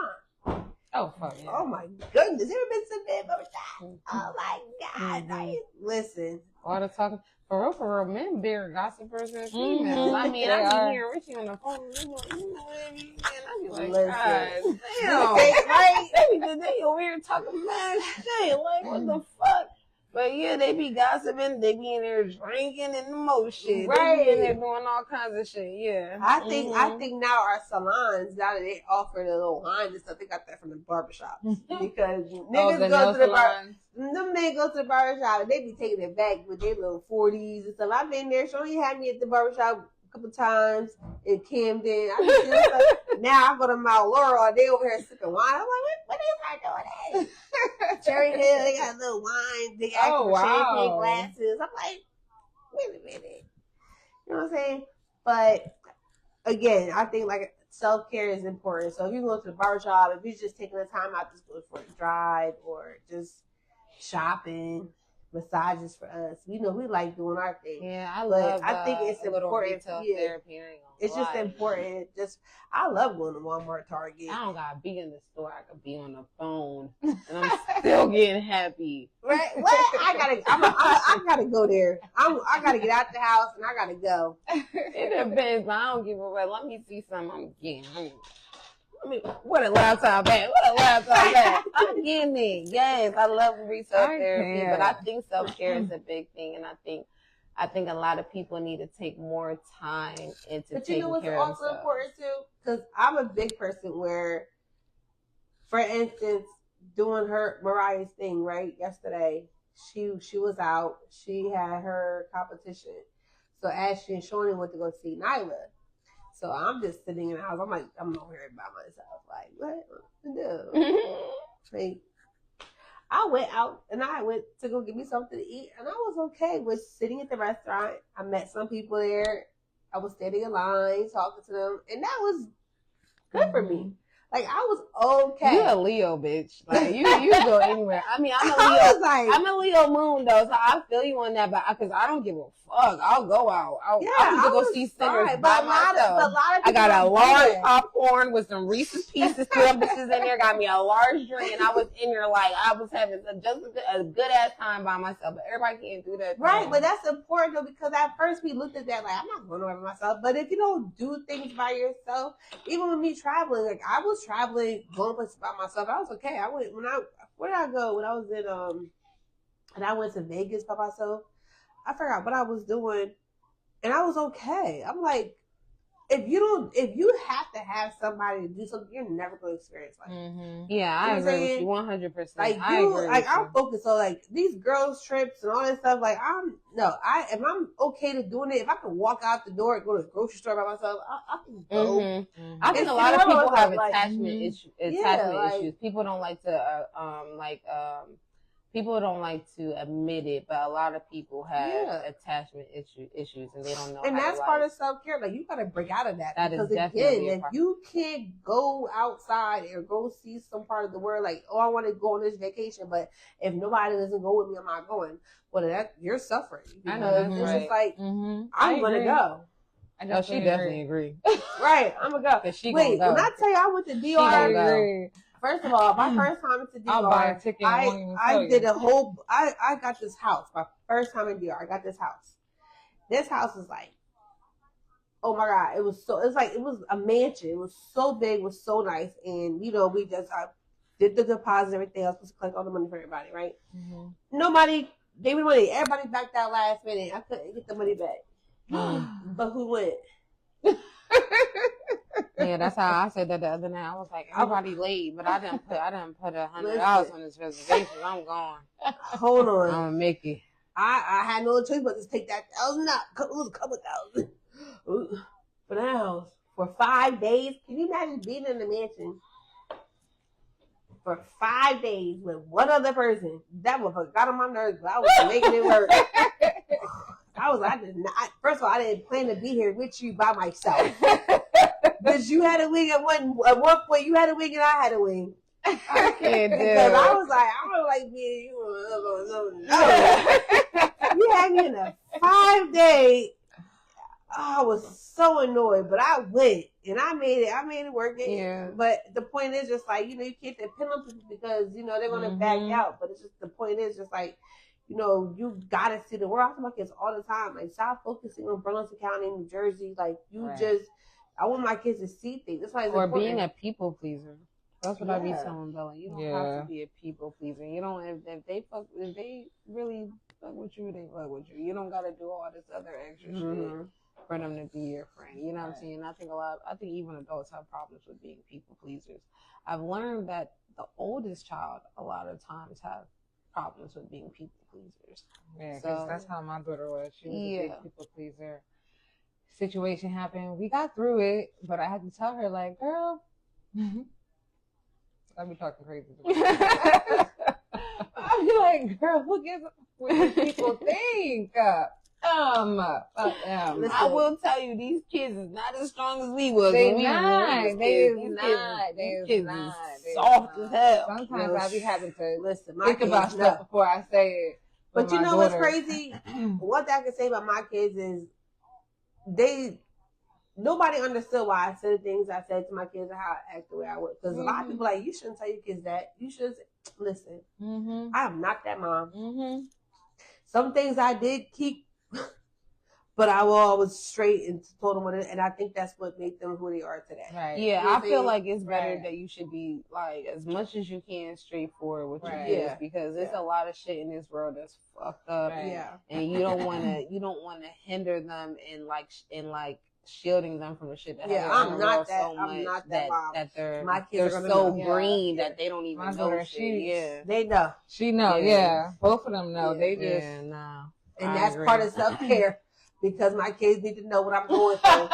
S2: Oh, fuck yeah.
S3: Oh my goodness. Ever been to the barbershop? Oh my God. Listen.
S1: All the talking. For real, men bigger gossipers than females. I mean, I be hearing Richie on the phone, and I'm like, you know what I mean? And I be like, God damn, right? They over here talking mad shit, like, what the fuck? But yeah, they be gossiping, they be in there drinking and the most shit.
S3: Right.
S1: They be in there doing all kinds of shit, yeah.
S3: I think now our salons, now that they offer the little wine and stuff, they got that from the barbershops. Because niggas go to the bar. Them niggas go to the barbershop and they be taking it back with their little 40s and stuff. I've been there. Shorty had me at the barbershop a couple times in Camden. I be doing stuff. Now I go to Mount Laurel. They over here sipping wine. I'm like, what is I doing that? Cherry Hill, they got a little wine. They got champagne glasses. I'm like, wait a minute. You know what I'm saying? But again, I think like self-care is important. So if you go to the barbershop, if you're just taking the time out to go for a drive or just shopping, massages for us. We know we like doing our thing.
S1: Yeah, I
S3: think it's important.
S1: Retail therapy.
S3: It's just important. I love going to Walmart, Target.
S1: I don't gotta be in the store. I could be on the phone, and I'm still getting happy.
S3: Right? What? I gotta go there. I gotta get out the house and I gotta go.
S1: It depends. But I don't give a fuck. Let me see something. I'm getting. What a laptop at? I'm getting it. Yes, I love retail therapy, but I think self-care is a big thing, and I think a lot of people need to take more time into taking care of themselves. But you know what's also important too?
S3: Because I'm a big person where, for instance, doing Mariah's thing, right? Yesterday, she was out. She had her competition. So Ashley and Shawnee went to go see Nyla. So I'm just sitting in the house. I'm like, I'm over here by myself. Like, what to do? Like, I went out and I went to go get me something to eat, and I was okay with sitting at the restaurant. I met some people there. I was standing in line, talking to them, and that was good for me. Like, I was okay.
S1: You're a Leo, bitch. Like, you go anywhere. I mean, I'm a Leo. I'm a Leo moon, though, so I feel you on that, but because I don't give a fuck. I'll go out. I'll go see singers by myself. I got a large popcorn with some Reese's Pieces Crumbs in there. Got me a large drink, and I was in there like I was having just a good ass time by myself. But everybody can't do that.
S3: Right, but that's important though, because at first we looked at that like I'm not going nowhere by myself. But if you don't do things by yourself, even with me traveling, like I was traveling, going places by myself. I was okay. Where did I go when I was in and I went to Vegas by myself. I forgot what I was doing, and I was okay. I'm like, if you have to have somebody to do something, you're never going to experience life.
S1: Mm-hmm. Yeah, I agree with you 100%.
S3: Like I'm focused on like these girls trips and all that stuff. Like if I'm okay to doing it, if I can walk out the door and go to the grocery store by myself, I can go.
S1: Mm-hmm. I think a lot of people have attachment issues. People don't like to people don't like to admit it, but a lot of people have attachment issues, and they don't know.
S3: And that's part of self-care. Like, you got to break out of that.
S1: That
S3: because
S1: is definitely
S3: if you can't go outside or go see some part of the world, like, oh, I want to go on this vacation, but if nobody doesn't go with me, I'm not going. Well, you're suffering.
S1: I know.
S3: It's just like, I'm going to go.
S1: She definitely agree.
S3: Right, I'm going to go. Wait, when I tell you I went to DR, first of all, my first time to DR,
S2: I'll buy a ticket.
S3: I did a whole. I got this house. My first time in DR, I got this house. This house is like, oh my god! It was a mansion. It was so big, it was so nice, and we just did the deposit, everything else was to collect all the money for everybody, right? Mm-hmm. Nobody gave me money. Everybody backed out last minute. I couldn't get the money back. But who went?
S1: Yeah, that's how I said that the other night. I was like, everybody late, but I didn't put $100 on this reservation. I'm going.
S3: Hold on.
S1: I'm gonna make it.
S3: I had no choice but to take that $1,000 out. It was a couple thousand for the house for 5 days. Can you imagine being in the mansion for 5 days with one other person? That motherfucker got on my nerves, but I was making it work. First of all, I didn't plan to be here with you by myself. Because you had a wing at one point, you had a wing and I had a wing.
S1: I can't do it.
S3: Because I was like, I don't like being you. You had me in a 5-day. I was so annoyed, but I went and I made it work.
S1: Yeah.
S3: But the point is just like, you can't depend on people because, they're going to back out. But it's just, the point is just like, you know, you gotta see the world. I tell my kids all the time, like, stop focusing on Burlington County, New Jersey. Like, you just, I want my kids to see things. That's why it's important.
S1: being a people pleaser. That's what I be telling Bella. You don't have to be a people pleaser. You don't, if they really fuck with you, they fuck with you. You don't gotta do all this other extra shit for them to be your friend. You know what I'm saying? I think even adults have problems with being people pleasers. I've learned that the oldest child a lot of times have problems with being people pleasers.
S2: Yeah, because that's how my daughter was. She was a big people pleaser. Situation happened. We got through it, but I had to tell her, like, girl, I'd be talking crazy. I'd be like, girl, look at what people think.
S1: I will tell you, these kids is not as strong as we was.
S2: They
S1: when
S2: not.
S1: we
S2: These
S1: kids
S2: not.
S1: is soft as hell.
S2: Sometimes I be having to
S3: think
S2: about stuff before I say it.
S3: But you know what's crazy? One thing I can say about my kids is nobody understood why I said things I said to my kids and how I act the way I would. Because a lot of people like, you shouldn't tell your kids that. You should listen. I am not that mom. Some things I did keep, but I was straight and told them what it, and I think that's what made them who they are today.
S2: Right.
S1: Yeah, you know I feel like it's better that you should be, like, as much as you can straightforward with your kids, because there's a lot of shit in this world that's fucked up. And you don't want to hinder them in shielding them from the shit that
S3: I'm not that mom.
S1: That they're
S3: my kids
S1: are so green that they don't even know shit.
S3: They know.
S2: She know. Both of them know. They just
S3: and that's part of self-care, because my kids need to know what I'm going through.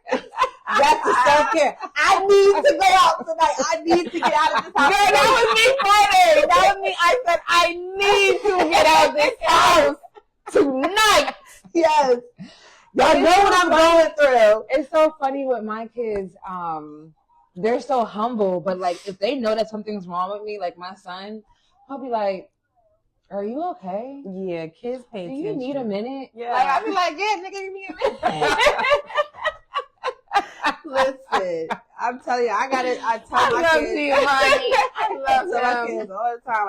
S3: That's the self-care. I need to go out tonight. I need to get out of this house.
S1: Girl, that was me Friday. That was me. I said, I need to get out of this house tonight.
S3: Yes. Y'all know what I'm going through.
S2: It's so funny with my kids. They're so humble, but like if they know that something's wrong with me, like my son, I'll be like, "Are you okay?
S1: Yeah, kids pay attention.
S2: Do you need a minute?"
S3: Yeah.
S2: Like I'll be like, "Yeah, nigga, give me a minute."
S3: Listen, I'm telling you, I tell my kids. I love my kids all the time.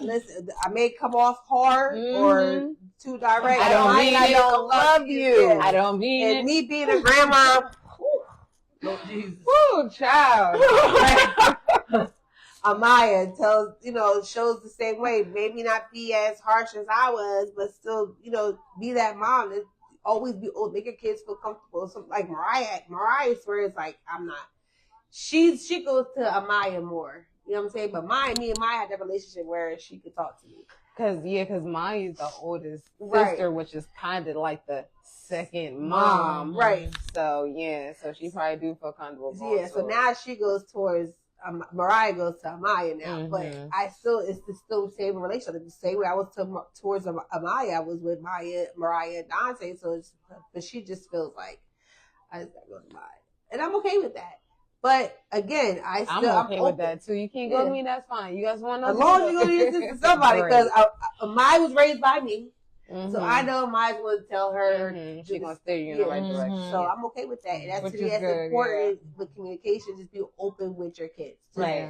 S3: Like, I may come off hard or too direct.
S1: I don't love you.
S3: Yeah.
S2: I don't mean
S3: and
S2: it.
S3: me being a grandma. Lord Jesus.
S2: Woo, child.
S3: Amaya shows the same way. Maybe not be as harsh as I was, but still, be that mom that always make your kids feel comfortable. So like Mariah swears like I'm not. She goes to Amaya more. You know what I'm saying? But me and Maya had that relationship where she could talk to me.
S1: Because Maya's the oldest sister, which is kind of like the second mom.
S3: Right.
S1: So, so she probably do feel comfortable.
S3: Yeah, so now she goes towards, Mariah goes to Amaya now. But it's still the same relationship. The same way I was towards Amaya, I was with Mariah, and Dante. But she just feels like, I just gotta go to Maya. And I'm okay with that. But again, I'm
S1: okay with that too. You can't go to me, that's fine. You guys want to know?
S3: As long as you're going to use this to somebody, because Maya was raised by me. So I know Maya's going to tell her.
S1: She's going to steer you in the right direction.
S3: So I'm okay with that. And that's important with communication. Just be open with your kids.
S1: Right.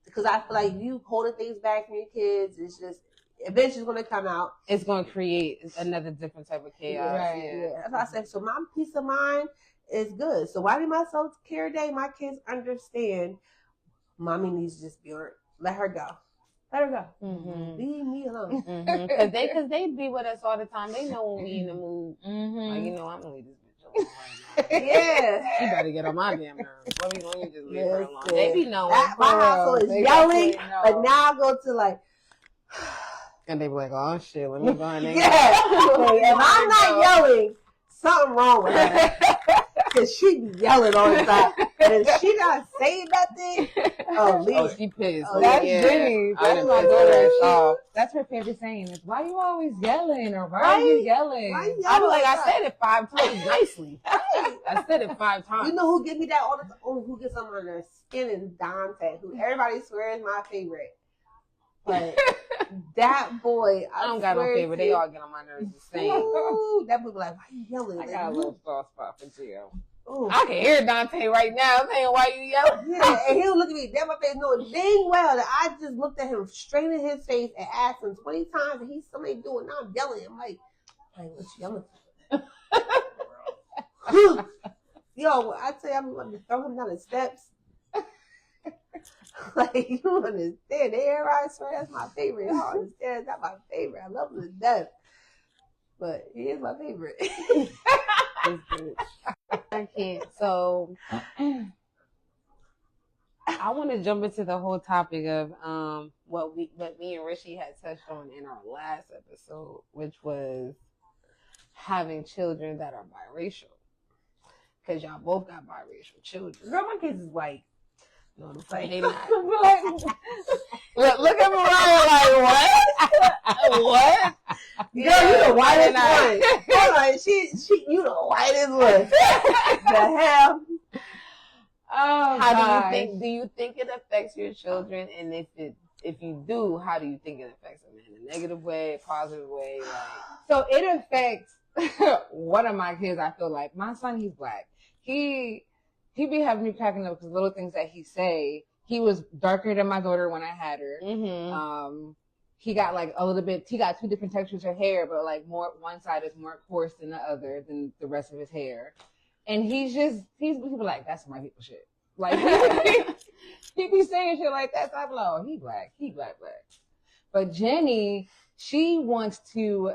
S3: Because I feel like you holding things back from your kids, it's just, eventually it's going to come out.
S1: It's going to create another different type of chaos.
S3: Right. Yeah. That's what I said. So my peace of mind is good. So why do my self-care day? My kids understand mommy needs to just be on. Let her go. Let her go. Leave me alone.
S1: Because they be with us all the time. They know when we in the mood. Like, I'm going to leave this bitch alone right now.
S3: Yeah.
S1: She better get on my damn nerves. Let me just leave her alone. They be knowing.
S3: My household is yelling, but now I go to like...
S1: And they be like, oh shit, let me go in there.
S3: Yeah. If I'm not yelling, something wrong with her. Because she be yelling all the time. And if she not saying nothing,
S1: she pissed.
S2: That's Jenny.
S1: That's my daughter.
S2: That's her favorite saying is, why you always yelling? Or why are you yelling?
S1: I be like, I said it 5 times nicely. I said it 5 times.
S3: You know who give me that all the time? Who gets on their skin is Dante, who everybody swears is my favorite. But that boy,
S1: I don't got no favorite. They all get on my nerves the same.
S3: Ooh, that boy be like, why you yelling?
S2: I got a little soft spot for Gio.
S3: Ooh.
S1: I can hear Dante right now saying, why you yelling?
S3: Yeah, and he'll look at me dead in my face, knowing dang well that I just looked at him straight in his face and asked him 20 times, and he's still ain't doing. Now I'm yelling. I'm like, what you yelling for? Yo, I tell you, I'm going to throw him down the steps. Like, you don't understand. The air I swear that's my favorite. You don't understand. That's my favorite. I love him to death. But he is my favorite.
S1: I can't. So I want to jump into the whole topic of what me and Rishi had touched on in our last episode, which was having children that are biracial. Because y'all both got biracial children.
S3: Girl, my kids is white.
S1: No, the fight they not. Look at Mariah like, what? What?
S3: Girl, you the whitest one. Hold on, she, you the whitest one. The hell?
S1: Oh, how do you think it affects your children? And if you do, how do you think it affects them in a negative way, positive way? Like,
S2: so it affects one of my kids. I feel like my son, he's black. He be having me cracking up because little things that he say. He was darker than my daughter when I had her.
S1: mm-hmm.
S2: He got like a little bit. He got two different textures of hair, but like one side is more coarse than the other than the rest of his hair. And he's like, that's white people shit. Like he be saying shit like that. So I'm like, oh, he black. But Jenny, she wants to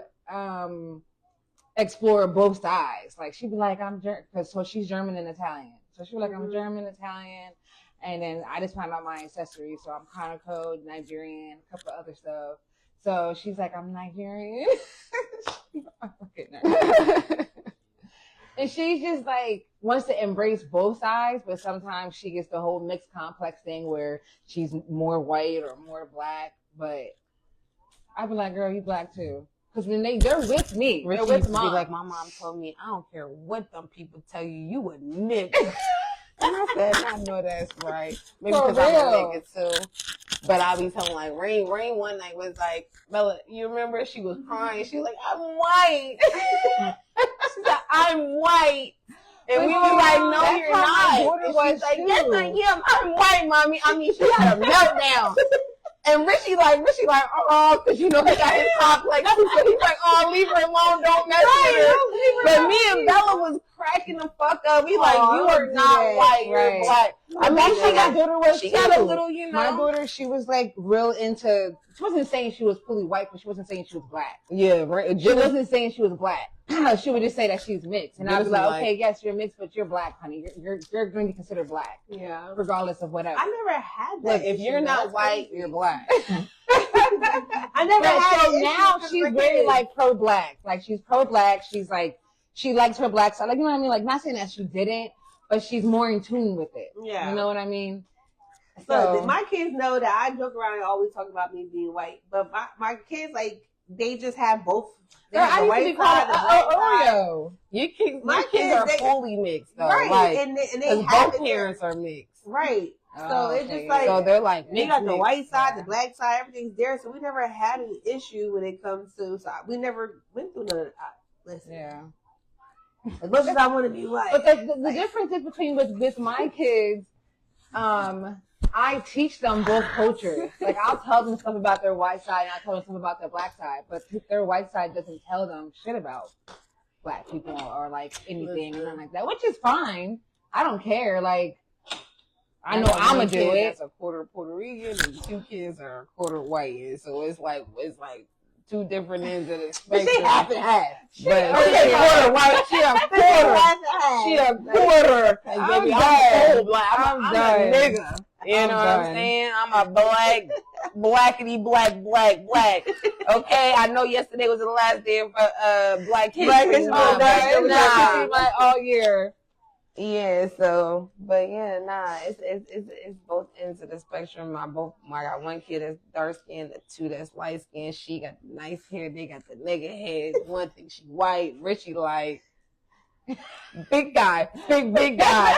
S2: explore both sides. Like she'd be like, so she's German and Italian. So she was like, I'm German, Italian, and then I just found out my ancestry. So I'm Kanako, Nigerian, a couple other stuff. So she's like, I'm Nigerian. And she just like wants to embrace both sides, but sometimes she gets the whole mixed complex thing where she's more white or more black. But I be like, girl, you black too. Because when they're with me,
S1: Richie
S2: they're
S1: used
S2: with
S1: to be
S2: mom.
S1: like, my mom told me, I don't care what them people tell you, you a nigga. And I said, I know that's right. Maybe
S2: For
S1: because I'm a
S2: real.
S1: nigga too. But I be telling like Rain one night was like, Bella, you remember she was crying. She was like, I'm white. She said, I'm white. And we was like, no,
S2: that's
S1: you're
S2: how my
S1: not.
S2: daughter
S1: And
S2: was
S1: she's like,
S2: too.
S1: yes, I am. I'm white, mommy. I mean, she had a meltdown. And Richie like, oh, because you know he got his complex. So he's like, oh, leave her alone, don't mess with her. But me and Bella was cracking the fuck up. We like, you are not white, you're black. I mean, she got a little, you know.
S2: My daughter, she was like real into. She wasn't saying she was fully white, but she wasn't saying she was black.
S1: Yeah, right.
S2: She wasn't saying she was black. She would just say that she's mixed, and I'd be like, okay, yes, you're mixed, but you're black, honey. You're going to be considered black,
S3: Yeah.
S2: regardless of whatever.
S3: I never had that.
S1: Look, if
S3: issue.
S1: you're not
S3: That's
S1: white,
S3: crazy.
S1: you're black.
S3: I never
S2: But
S3: had
S2: so
S3: that
S2: now
S3: issue
S2: she's
S3: because
S2: very
S3: kids.
S2: like pro-black. Like she's pro-black. She's like, she likes her black side. Like, you know what I mean? Like, not saying that she didn't, but she's more in tune with it.
S3: Yeah.
S2: You know what I mean?
S3: So my kids know that I joke around and always talk about me being white, but my kids like they just have both. They
S2: Girl,
S3: have the
S2: I used to
S3: white
S2: be called
S3: side, the black side.
S2: Oreo.
S1: My kids are fully mixed though.
S3: Right,
S1: Like,
S3: and they
S1: because
S3: have
S1: both
S3: it
S1: parents are mixed.
S3: right.
S2: Oh,
S3: So it's
S2: okay,
S3: just like
S1: So they're like,
S3: you got the
S1: mixed.
S3: white side,
S2: yeah.
S3: the black side, everything's there. So we never had an issue when it comes to. So we never went through none of that. Listen,
S2: Yeah.
S3: as much as I want to be white,
S2: But the difference is between with my kids, I teach them both cultures. Like I'll tell them stuff about their white side and I'll tell them stuff about their black side. But their white side doesn't tell them shit about black people or like anything and nothing like that, which is fine. I don't care. Like I know I'm gonna do it.
S1: That's a quarter Puerto Rican and 2 kids are a quarter white. And so it's like 2 different ends of the
S3: but
S1: spectrum.
S3: she half and half.
S1: But
S2: Okay,
S1: she a quarter white. She a quarter.
S3: Half and half.
S1: She a quarter. Like,
S2: I'm
S1: baby,
S2: done.
S1: I'm full black. I'm
S2: I'm
S1: a
S2: done.
S1: nigga. You
S2: I'm
S1: know what I'm
S2: done.
S1: saying? I'm a blackity black. Okay, I know yesterday was the last day of Black History Month.
S2: But
S1: Nah.
S2: it's like all year.
S1: Yeah, so, but yeah, nah, it's both ends of the spectrum. I got one kid that's dark skinned, the 2 that's light skinned. She got the nice hair, they got the nigga head. One thing she white, Richie like big guy, big guy,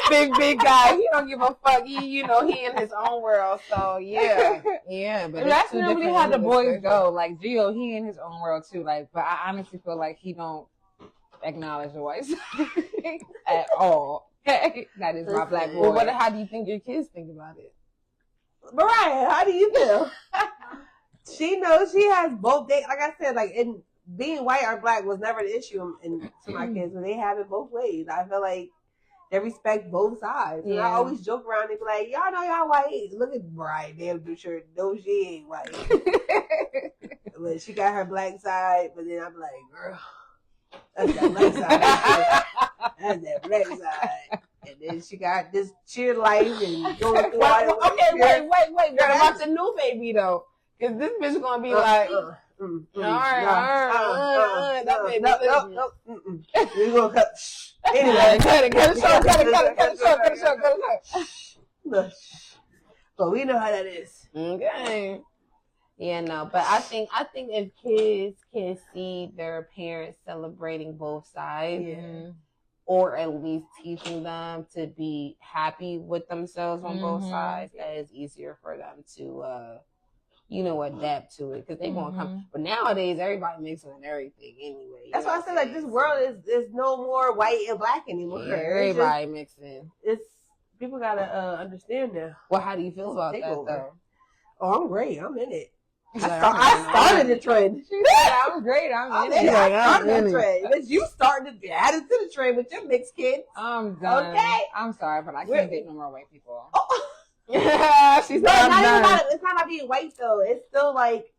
S1: big guy. He don't give a fuck. He in his own world. So yeah. But
S2: And
S1: it's
S2: that's
S1: 2
S2: normally
S1: different
S2: how
S1: ends
S2: the
S1: of
S2: boys
S1: spectrum.
S2: go. Like Gio, he in his own world too. Like, but I honestly feel like he don't acknowledge the white side at all. That is my black boy.
S1: Well, how do you think your kids think about it?
S3: Mariah, how do you feel? She knows she has both. Like I said, like in being white or black was never an issue to my kids, but they have it both ways. I feel like they respect both sides. And I always joke around and be like, y'all know y'all white. Look at Mariah, damn do sure no she ain't white. But she got her black side, but then I'm like, girl, that's that black side. That's that black side. And then she got this cheer life and going through all that.
S1: Okay, wait. What about the new baby though? Because this bitch gonna be like, all right. That baby.
S3: We're gonna cut.
S1: Anyway, cut it short.
S3: But we know how that is.
S1: Okay. Yeah, no, but I think if kids can see their parents celebrating both sides, or at least teaching them to be happy with themselves on both sides, that is easier for them to, adapt to it, because they gonna come. But nowadays, everybody mixing and everything anyway.
S3: That's why I said like this world is no more white and black anymore.
S1: Yeah, everybody mixing.
S3: It's people gotta understand now.
S1: Well, how do you feel about that though?
S3: Oh, I'm great. I'm in it. I started the trend.
S2: She said, I'm great. I'm in it.
S3: I started the trend. But you started to add it to the trend with your mixed kids.
S2: I'm done.
S3: Okay.
S2: I'm sorry, but I can't date no more white people.
S1: Yeah, she's
S3: not done. It's not about being white though. It's still like,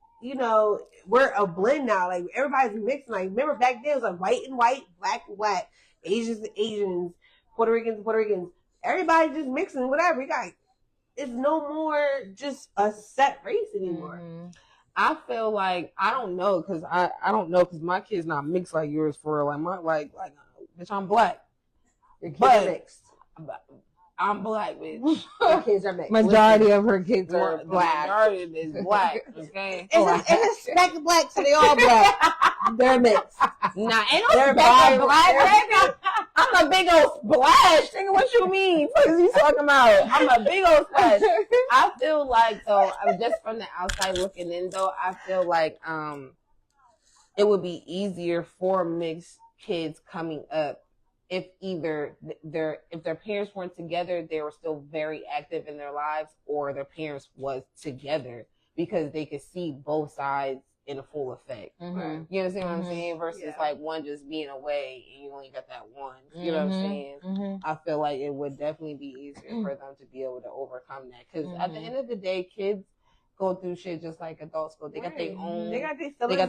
S3: we're a blend now. Like everybody's mixing. Like remember back then it was like white and white, black and black, Asians and Asians, Puerto Ricans. Everybody just mixing whatever. It's no more just a set race anymore.
S1: I feel like I don't know because my kids not mixed like yours for real. Like bitch, I'm black.
S3: Your kids are mixed.
S1: I'm black, bitch.
S3: Your kids are mixed.
S2: Majority of her kids are black.
S1: Majority is black. Okay.
S3: It's a speck of black, so they all black. They're mixed.
S1: Nah, ain't no speck of black, baby. I'm a big old splash. Nigga, what you mean? What is you talking about? I'm a big old splash. I feel like, though, just from the outside looking in, though, I feel like it would be easier for mixed kids coming up if either if their parents weren't together, they were still very active in their lives, or their parents was together, because they could see both sides in a full effect. You understand what I'm saying? Versus like one just being away and you only got that one. You know what I'm saying? I feel like it would definitely be easier for them to be able to overcome that. Because at the end of the day, kids go through shit just like adults go. They got their own. They got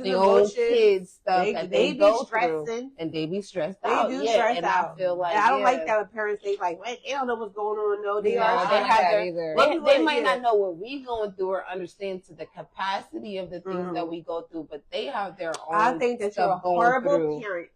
S1: their own kids stuff that they go through, and they be stressed out.
S3: They do stress
S1: and
S3: out.
S1: I feel like
S3: I don't like that when parents they like, wait, they don't know what's going on. No, they are.
S1: They have they might not know what we going through or understand to the capacity of the things that we go through, but they have their own.
S3: I think that you're a horrible parent.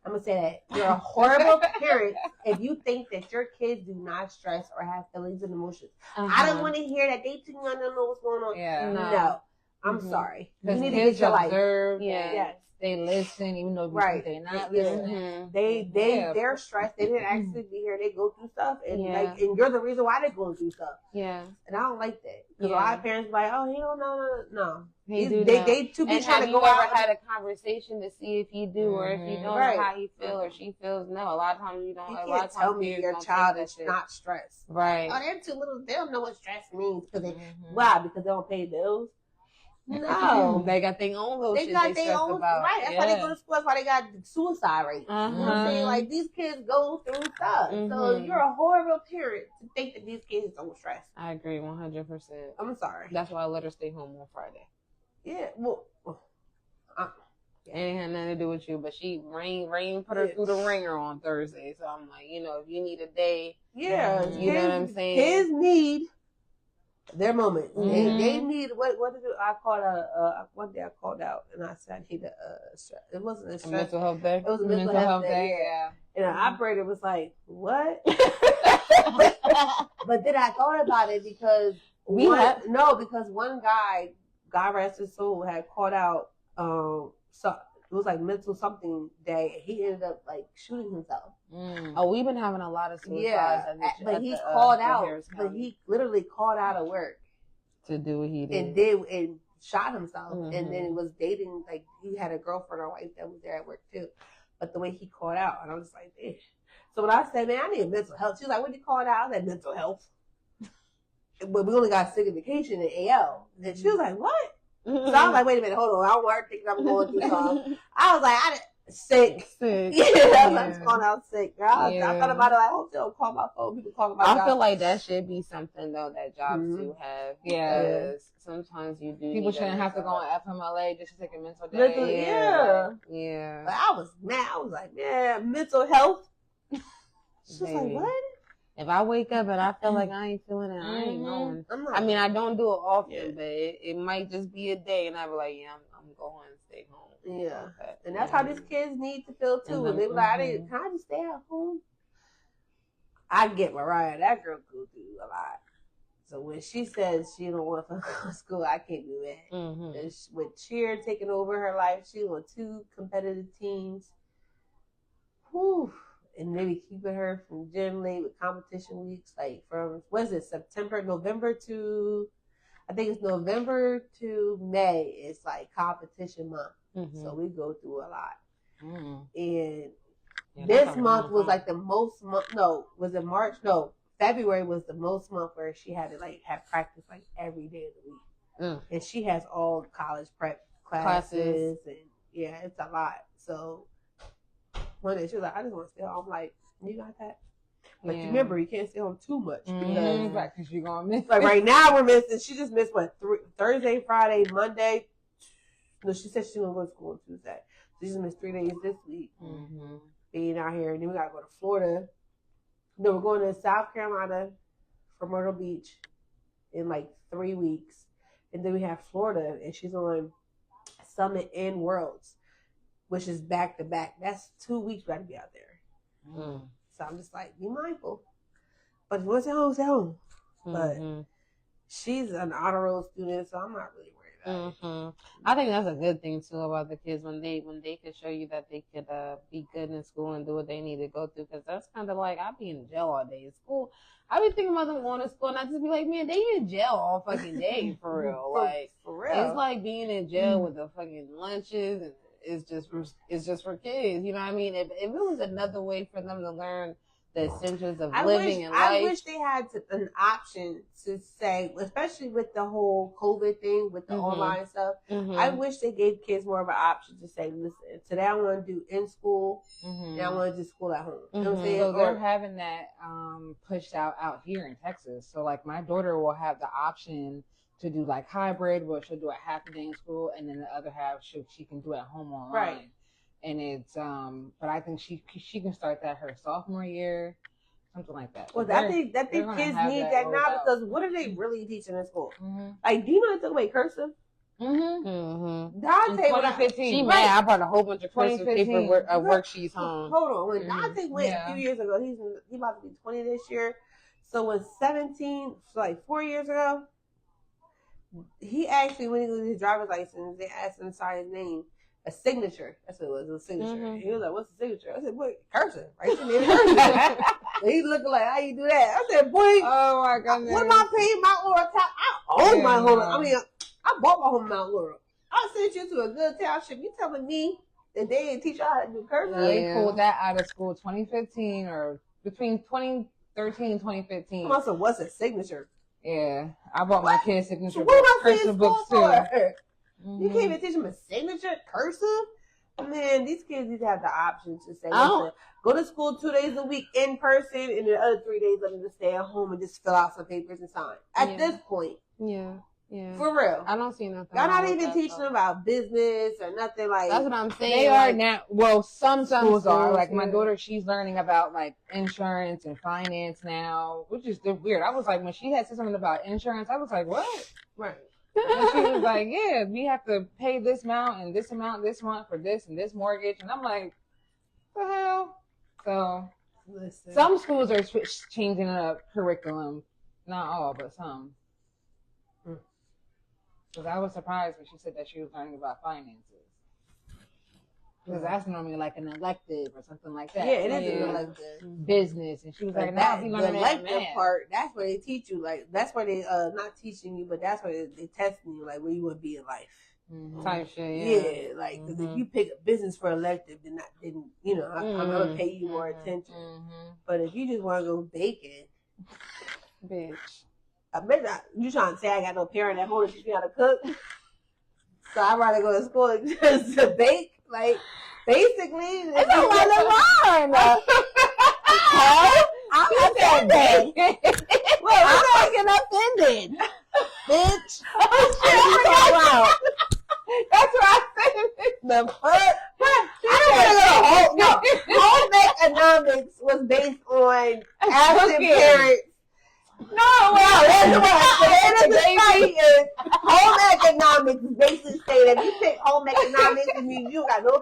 S3: I'm gonna say that you're a horrible parent if you think that your kids do not stress or have feelings and emotions. I don't want to hear that they do not know what's going on. No, I'm sorry. You need to get your life.
S2: Yes. They listen, even though they're not listening.
S3: They're stressed. They didn't actually be here. They go through stuff, and and you're the reason why they're going through stuff.
S1: Yeah,
S3: and I don't like that because a lot of parents be like, oh, he don't know. No.
S1: They
S3: too be
S1: and
S3: trying to go
S1: out.
S3: Have
S1: had a conversation to see if you do or if you don't, or how he feels or she feels. No, a lot of times you don't.
S3: You can't tell me your child is not stressed.
S1: Right?
S3: Oh, they're too little. They don't know what stress means because why? Because they don't pay bills. No,
S1: they got their own little shit they stress about.
S3: Right, that's why they go to school. That's why they got suicide rates. You know what I'm saying? Like these kids go through stuff. So you're a horrible parent to think that these kids don't stress.
S1: I agree 100%.
S3: I'm sorry.
S1: That's why I let her stay home on Friday.
S3: Yeah, well,
S1: it ain't had nothing to do with you, but Rain put her through the ringer on Thursday. So I'm like, if you need a day, you know what I'm saying?
S3: Kids need their moment. They need what did I called one day I called out and I said I need it wasn't a stress.
S1: Mental health day.
S3: It was a mental health day. Yeah. And the operator was like, "What?" but then I thought about it because one guy, God rest his soul, had called out. So it was like mental something day. He ended up like shooting himself.
S1: Oh, we've been having a lot of suicides.
S3: Yeah, but he called out. But he literally called out of work
S1: to do what he did,
S3: and shot himself. And then was dating, like he had a girlfriend or wife that was there at work too. but the way he called out, and I was like, damn. So when I said, man, I need mental health, she was like, what did you call it out? I said, mental health. But we only got signification in AL. And she was like, what? So I was like, wait a minute, hold on. I don't want her thinking I'm going through something. I was like, sick. Yeah, I was calling out sick. I thought about it like, oh, don't call my phone. People calling my
S1: I feel like that should be something, though, that jobs do have.
S2: Yeah.
S1: Because sometimes you do.
S2: People shouldn't have to go on FMLA just to take a mental day.
S3: Yeah. But I was mad. I was like, man, mental health. She was like, what?
S1: If I wake up and I feel like I ain't feeling it, I ain't going. I mean, I don't do it often, but it might just be a day, and I be like, yeah, I'm going to stay home.
S3: Yeah. And that's how these kids need to feel, too. And they be like, can I just stay at home? I get Mariah. That girl go through a lot. So when she says she don't want to go to school, I can't do that. Mm-hmm. With cheer taking over her life, she on 2 competitive teams. Whew. And maybe keeping her from gym late with competition weeks, like from, November to, I think it's November to May. It's like competition month. Mm-hmm. So we go through a lot. Mm-hmm. And this month was like the most month, was it March? No, February was the most month where she had to like have practice like every day of the week. And she has all college prep classes. And yeah, it's a lot. So one day she was like, I just want to stay home. I'm like, you got that? But you remember, you can't stay home too much because
S2: you're going to miss.
S3: Like right now we're missing, she just missed Thursday, Friday, Monday. No, she said she's going to go to school on Tuesday. So she just missed 3 days this week. Mm-hmm. Being out here. And then we got to go to Florida. No, we're going to South Carolina for Myrtle Beach in like 3 weeks. And then we have Florida, and she's on Summit and Worlds, which is back to back. That's 2 weeks we got to be out there. Mm. So I'm just like, be mindful. But if you want to stay home, But she's an honor roll student, so I'm not really worried about it.
S1: I think that's a good thing too about the kids when they can show you that they could be good in school and do what they need to go through. Because that's kind of like I be in jail all day in school. I be thinking about them going to school and I just be like, man, they in jail all fucking day for real. Like
S3: for real,
S1: it's like being in jail with the fucking lunches and it's just for kids. You know what I mean? If it was another way for them to learn the essentials of living in life.
S3: I wish they had an option to say, especially with the whole COVID thing, with the online stuff. I wish they gave kids more of an option to say, listen, today I want to do in school, and I want to do school at home. You know what I'm saying?
S2: So they're having that pushed out here in Texas. So like my daughter will have the option to do like hybrid, where she'll do a half a day in school, and then the other half she can do at home online.
S3: Right.
S2: And it's but I think she can start that her sophomore year, something like that.
S3: Well, I think kids need that now because what are they really teaching in school? Like, do you know they took away cursive? Dante,
S2: 2015.
S1: She mad. I brought a whole bunch of cursive paper worksheets home.
S3: Hold on, when Dante went a few years ago, he's about to be 20 this year. So when 17, so like 4 years ago, he actually when he got his driver's license, they asked him to sign his name. A signature. That's what it was. A signature. He was like, "What's the signature?" I said, "Boy, cursive, right in there." So he looking like, "How you do that?" I said, "Boy,
S2: oh my goodness,
S3: what am I paying Mount Laurel? I own my home. I mean, I bought my home in Mount Laurel. I sent you to a good township. You telling me that they didn't teach you how to do cursive?"
S2: They pulled that out of school 2015 or between 2013 and 2015.
S3: Also, what's a signature?
S2: Yeah, I bought my kids' signature
S3: so what
S2: cursive books too.
S3: You can't even teach them a signature cursive? Man, these kids need to have the option to say, listen, go to school 2 days a week in person, and the other 3 days let them just stay at home and just fill out some papers and sign. At this point.
S1: Yeah.
S3: For real.
S1: I don't see nothing.
S3: Y'all not even teaching them about business or nothing like
S1: that. That's what I'm saying.
S2: They are now. Well, some schools are. Like my daughter, she's learning about like insurance and finance now, which is weird. I was like, when she had said something about insurance, I was like, what?
S3: Right.
S2: And she was like, yeah, we have to pay this amount this month for this and this mortgage. And I'm like, what the hell? So
S3: listen.
S2: Some schools are changing up curriculum. Not all, but some. Because I was surprised when she said that she was learning about finances. Because that's normally like an elective or something like that.
S3: Yeah, it is an elective.
S2: Business. And she was like, now
S3: the elective part, that's where they teach you. Like, that's where they, not teaching you, but that's where they testing you, like, where you would be in life.
S2: Type shit,
S3: Yeah, like, because if you pick a business for elective, then I'm gonna pay you more attention. But if you just want to go baking,
S2: bitch,
S3: I bet you trying to say I got no parent at home to teach me how to cook. So I'd rather go to school just to bake. Like, basically,
S2: it's a lot of line. I'm offended.
S3: Well,
S2: I'm fucking offended, bitch.
S3: That's what I said. The fuck? Home economics was based on absent parents. That's what home economics basically say that if you pick home economics, it means you got no